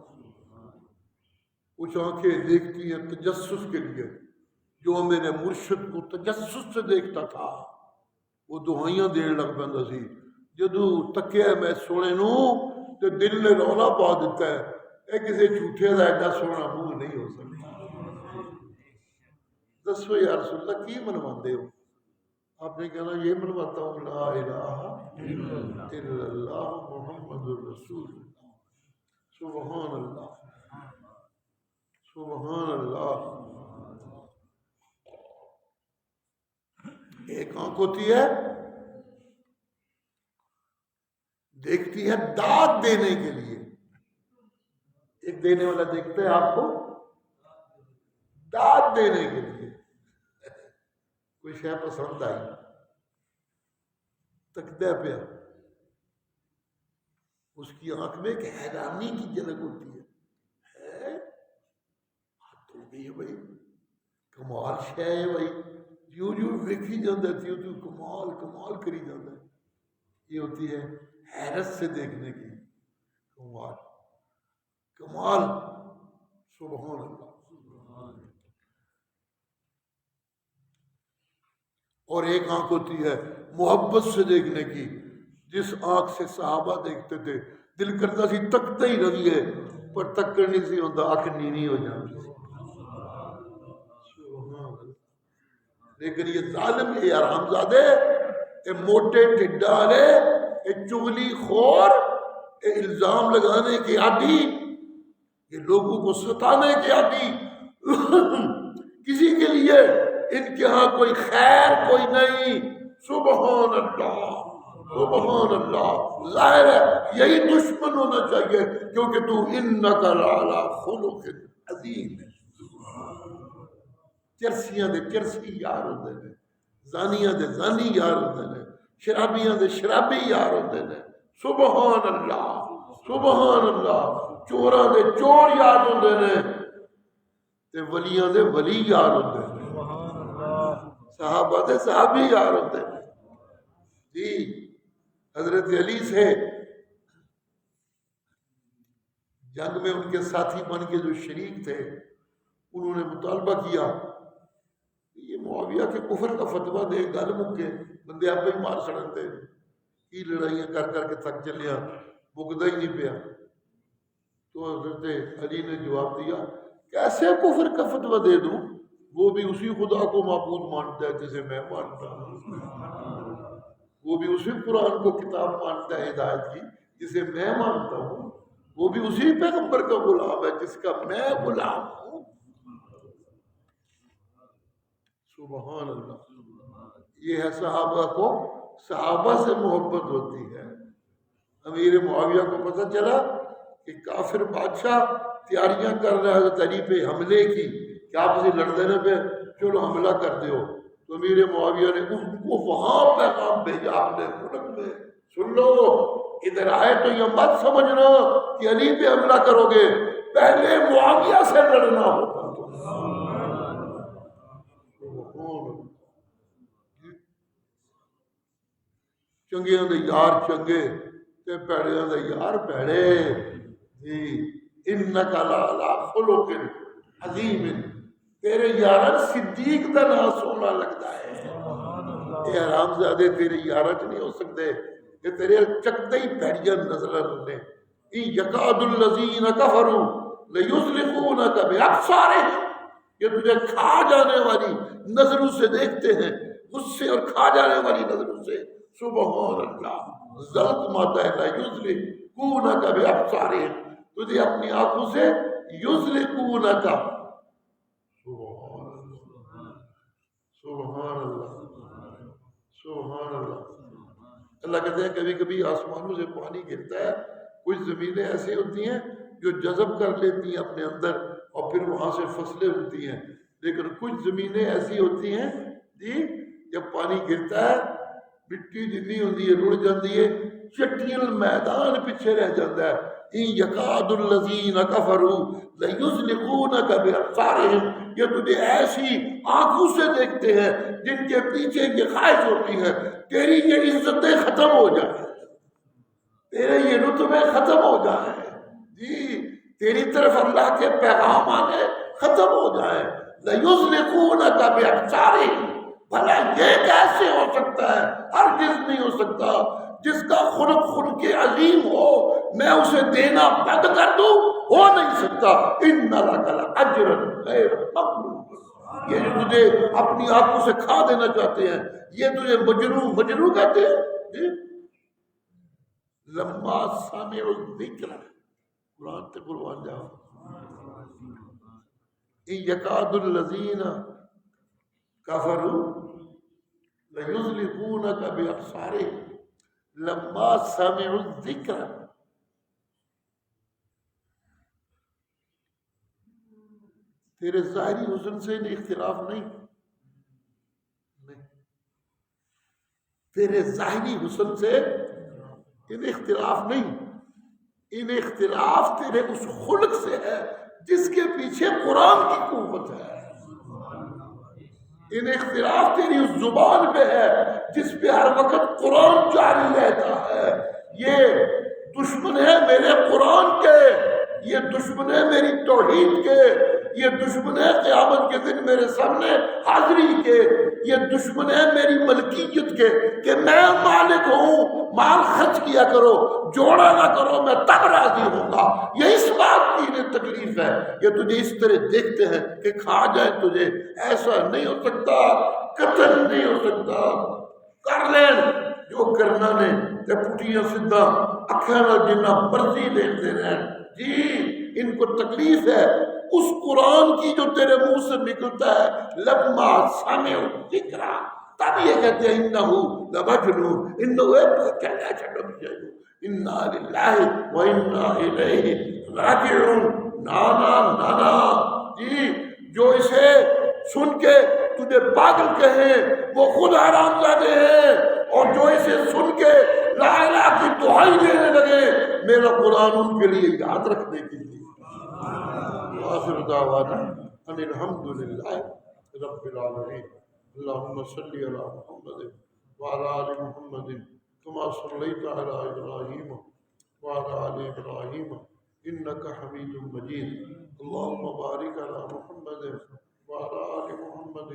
S1: کچھ آنکھیں دیکھتی ہیں تجسس کے لیے، جو میرے مرشد کو تجسس سے دیکھتا تھا وہ دعائیاں دین لگ پیندا سی، جدو تکیا میں سونے نو تے دل نے رولا پا دیتا ہے، اے کسی جھوٹے دا ایڈا سونا منہ نہیں ہو سکتا۔ دسو یا رسول اللہ کی منواندے ہو؟ آپ نے کہنا یہ منواتا ہوں لا الہ الا اللہ محمد الرسول اللہ، سبحان اللہ، سبحان اللہ۔ ایک آنکھ ہوتی ہے دیکھتی ہے داد دینے کے لیے، ایک دینے والا دیکھتا ہے آپ کو داد دینے کے لیے. کوئی شے پسند آئی تکتا پہ اس کی آنکھ میں ایک حیرانی کی جھلک ہوتی ہے. ہاتھ ہو گئی ہے بھائی, کمال شے ہے بھائی, جو ویکھی جاتا ہے تو کمال کمال کری جاتا ہے. یہ ہوتی ہے حیرت سے دیکھنے کی کمال کمال. سبحان اللہ. اور ایک آنکھ ہوتی ہے محبت سے دیکھنے کی, جس آنکھ سے صحابہ دیکھتے تھے دل کرتا سی تکتا ہی رہیے, پر تکر نہیں سی ہوتا, آنکھ نیوی ہو جاتی. لیکن یہ ظالم, یہ حرامزادے, یہ موٹے ٹھڈا والے, یہ چغلی خور, یہ الزام لگانے کے عادی, یہ لوگوں کو ستانے کے عادی, کسی کے لیے ان کے ہاں کوئی خیر کوئی نہیں. سبحان اللہ سبحان اللہ. ظاہر ہے یہی دشمن ہونا چاہیے, کیونکہ تو انک لعلی خلق عظیم ہے. چرسیاں دے چرسی یار ہوندے نے, زانیاں دے زانی یار ہوندے نے, شرابیاں دے شرابی یار ہوندے نے. سبحان اللہ سبحان اللہ. چوراں دے چور یار ہوندے نے تے ولیاں دے ولی یار ہوندے نے, صحابہ دے صحابی یار ہوندے نے. جی حضرت علی سے جنگ میں ان کے ساتھی بن کے جو شریک تھے, انہوں نے مطالبہ کیا یہ معاویہ کے کفر کا فتویٰ دے, گل مکے, بندے آپ ہی مار سڑن دے, کی لڑائیاں کر کر کے تھک چلیا, مکدا ہی نہیں پیا. تو حضرت علی نے جواب دیا کیسے کفر کا فتویٰ دے دوں, وہ بھی اسی خدا کو معبود مانتا ہے جسے میں مانتا ہوں, وہ بھی اسی قرآن کو کتاب مانتا ہے ہدایت کی جسے میں مانتا ہوں, وہ بھی اسی پیغمبر کا غلام ہے جس کا میں غلام ہوں. سبحان اللہ. یہ ہے صحابہ کو, صحابہ سے محبت ہوتی ہے. امیر معاویہ کو پتہ چلا کہ کافر بادشاہ تیاریاں کر رہا ہے حضرت علی پہ حملے کی, کہ آپ اسے لڑ دینے پہ چلو حملہ کر دیو. تو امیر معاویہ نے ان کو وہاں پیغام بھیجا اپنے ملک میں, سن لو ادھر آئے تو یہ مت سمجھنا کہ علی پہ حملہ کرو گے, پہلے معاویہ سے لڑنا ہوگا. چنگیاں دے یار چنگے تے پیڑیاں دے یار پیڑے. جی انک لعلی خلق عظیم. تیرے یار صدیق دا نام سونا لگتا ہے, یہ حرامزادے تیرے یار چ نہیں ہو سکتے, کہ تیرے چکتے ہی پیڑیاں نظر آتے. یکاد الذین کفروا لیزلقونک بابصارہم, یہ تجھے کھا جانے والی نظروں سے دیکھتے ہیں, غصے اور کھا جانے والی نظروں سے. سبحان اللہ. ذات ماتا ہے لیزلقونک بابصارہم, تجھے اپنی آنکھوں سے یزلقونک. سبحان اللہ سبحان اللہ. اللہ کہتے ہیں کبھی کبھی آسمانوں سے پانی گرتا ہے, کچھ زمینیں ایسی ہوتی ہیں جو جذب کر لیتی ہیں اپنے اندر اور پھر وہاں سے فصلیں ہوتی ہیں, لیکن کچھ زمینیں ایسی ہوتی ہیں جی جب پانی گرتا ہے مٹی جتنی ہوتی ہے رڑ جاتی ہے, چٹیل میدان پیچھے رہ جاتا ہے. یکاد الذین کفروا لیزلقونک بابصارہم, یہ تجھے ایسی آنکھوں سے دیکھتے ہیں جن کے پیچھے یہ خواہش ہوتی ہے تیری یہ عزتیں ختم ہو جائیں, تیرے یہ رتبے ختم ہو جائیں, جی تیری طرف اللہ کے پیغام آنے ختم ہو جائیں. لیزلقونک بابصارہم. بھلا یہ کیسے ہو سکتا ہے؟ ہرگز نہیں ہو سکتا. جس کا خلق خلق عظیم ہو میں اسے دینا بند کر دوں, ہو نہیں سکتا. ان لک لاجرا غیر ممنون. یہ جو تجھے اپنی آنکھوں سے کھا دینا چاہتے ہیں یہ تجھے مجنون کہتے ہیں. جی لما سمعوا الذکر, قرآن تے قربان جاؤ. یکاد الذین کفروا لیزلقونک بابصارہم لما سمعوا الذکر. تیرے ظاہری حسن سے ان اختلاف نہیں، تیرے ظاہری حسن سے ان اختلاف نہیں، ان اختلاف تیرے اس خلق سے ہے جس کے پیچھے قرآن کی قوت ہے، ان اختلاف تیری اس زبان پہ ہے جس پہ ہر وقت قرآن جاری رہتا ہے۔ یہ دشمن ہے میرے قرآن کے، یہ دشمن ہے میری توحید کے، یہ دشمن ہے قیامت کے دن میرے سامنے حاضری کے، یہ دشمن ہے میری ملکیت کے کہ میں مالک ہوں، مال خرچ کیا کرو، جوڑا نہ کرو، میں تب راضی ہوں گا۔ یہ اس بات کی انہیں تکلیف ہے، یہ تجھے اس طرح دیکھتے ہیں کہ کھا جائے تجھے، ایسا نہیں ہو سکتا، قتل نہیں ہو سکتا، کر لیں جو کرنا نے تے پٹیاں سدھا اکھاں نال جنہ مرضی دیکھتے رہیں۔ جی ان کو تکلیف ہے اس قرآن کی جو تیرے منہ سے نکلتا ہے، لما سمعوا الذکر، تب یہ کہتے ہیں انہو لمجنون، انہو کہنا چھڑم جائے، انا للہ و انا الیہ راجعون۔ نانا نانا جی جو اسے سن کے تجھے پاگل کہیں وہ خود حرام زادے ہیں، اور جو اسے سن کے لا الہ کی دعائی دینے لگے میرا قرآن ان کے لیے یاد رکھنے کے لیے۔ آخر دعوانا ان الحمد للہ رب العالمین۔ اللہم صلی علی محمد وعلی آل محمد کما صلیت علی ابراہیم وعلی آل ابراہیم انک حمید مجید۔ اللہم بارک علی محمد وعلی آل محمد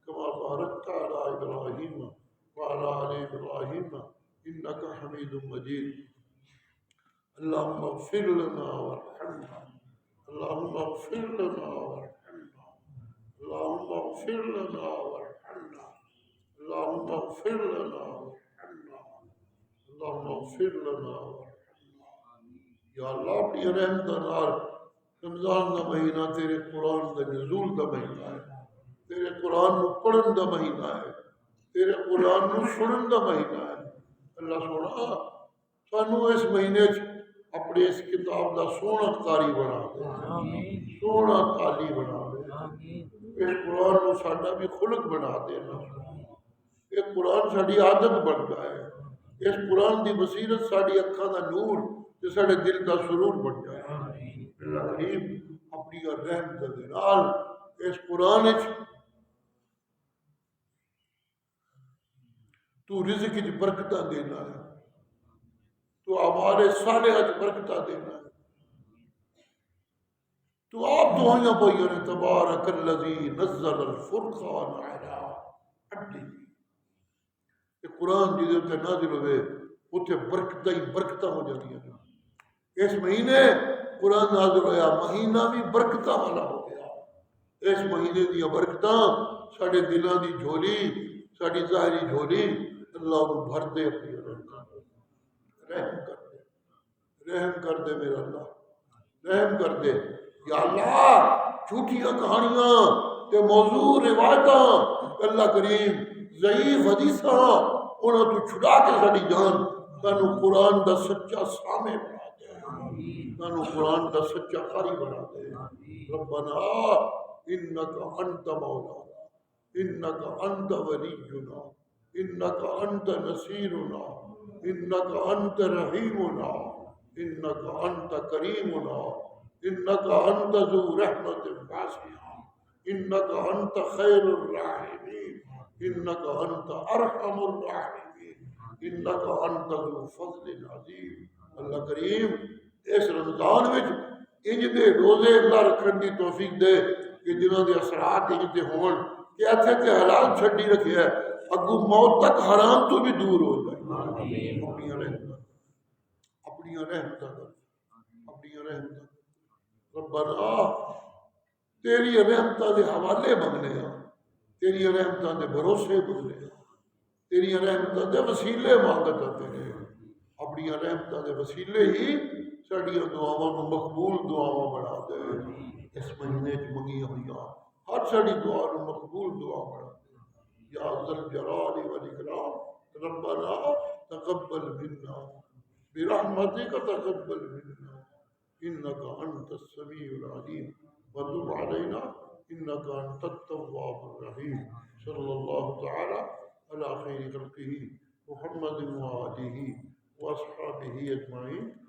S1: کما بارکت علی ابراہیم وعلی آل ابراہیم انک حمید مجید۔ اللہم اغفر لنا وارحمنا، اللہم اغفر لنا وارحمنا، اللہم اغفر لنا وارحمنا، اللہم اغفر لنا وارحمنا، اللہم اغفر لنا وارحمنا۔ یا اللہ اپنی رحمت نال رمضان دا مہینہ تیرے قرآن دا نزول دا مہینہ ہے، تیرے قرآن نو پڑھن دا مہینہ ہے، تیرے قرآن نو سنن دا مہینہ ہے۔ اللہ سونا سانو اس مہینے اپنے اس کتاب دا سونا قاری بنا دے، سونا تالی بنا دے، اس قرآن نو ساڈا بھی خلق بنا دے۔ یہ قرآن ساڈی عادت بن جائے، اس قرآن دی بصیرت ساڈی اکھاں دا نور تے ساڈے دل دا سرور بن جائے۔ اللہ کریم اپنی رحمت دے نال اس قرآن وچ تو رزق وچ برکتاں دینا ہے، تو ہمارے صالحہ وچ برکتاں دینا ہے۔ تو آپ دعائیاں پڑھیاں نے تبارک الذی نزل الفرقان علی عبدہ۔ یہ قرآن جی دے تے نازل ہوئے اتنے برکتاں ہی برکتاں ہو جاتی ہیں۔ اس مہینے قرآن نازل ہویا، مہینہ بھی برکتاں والا ہو گیا۔ اس مہینے دی برکتاں ساڈے دلاں دی جھولی، ساڈی ظاہری جھولی اللہ کو بھر دے، اپنی رحم کر دے، رحم کر دے میرا اللہ، رحم کر دے یا اللہ۔ جھوٹیاں کہانیاں تے موضوع روایتاں اللہ کریم ضعیف حدیثاں انہاں تو چھڑا کے ساڈی جان سانو قرآن دا سچا سامع بنا دے، سانو قرآن دا سچا قاری بنا دے۔ ربنا انک انت مولانا، انک انت ولینا، انک انت نصیرنا، انک انت رحیمنا، انک انت کریمنا، انک انت ذو رحمت واسعہ، انک انت خیر الراحمین، انک انت ارحم الراحمین، انک انت ذو فضل عظیم۔ اللہ کریم اس رمضان وچ انج دے روزے اللہ رکھن دی توفیق دے کہ جنہاں دے اثرات انج دے ہون کہ اتھے تے حلال چھڈی رکھیا ہے، اگو موت تک حرام تو بھی دور ہو جائے۔ اپنی رحمت، اپنی رحمت، اپنی رحمت۔ ربنا تیری رحمتاں دے حوالے منگنے ہاں، تیری رحمتاں دے بھروسے منگنے ہاں، تیری رحمتاں دے وسیلے مانگتا تیرے، اپنی رحمتاں دے وسیلے ہی ساڈیاں دعاواں نو مقبول دعاواں بنا دے۔ اس مہینے چ منگی ہوئیاں ہر ساڈی دعا نو مقبول دعا بنا دے یا ذا الجلال والاکرام۔ ربنا تقبل منا برحمتک، تقبل منا انک انت السمیع العلیم وتب علینا إنك أنت التواب الرحيم. صلى الله تعالى على خير خلقه محمد وآله وأصحابه أجمعين.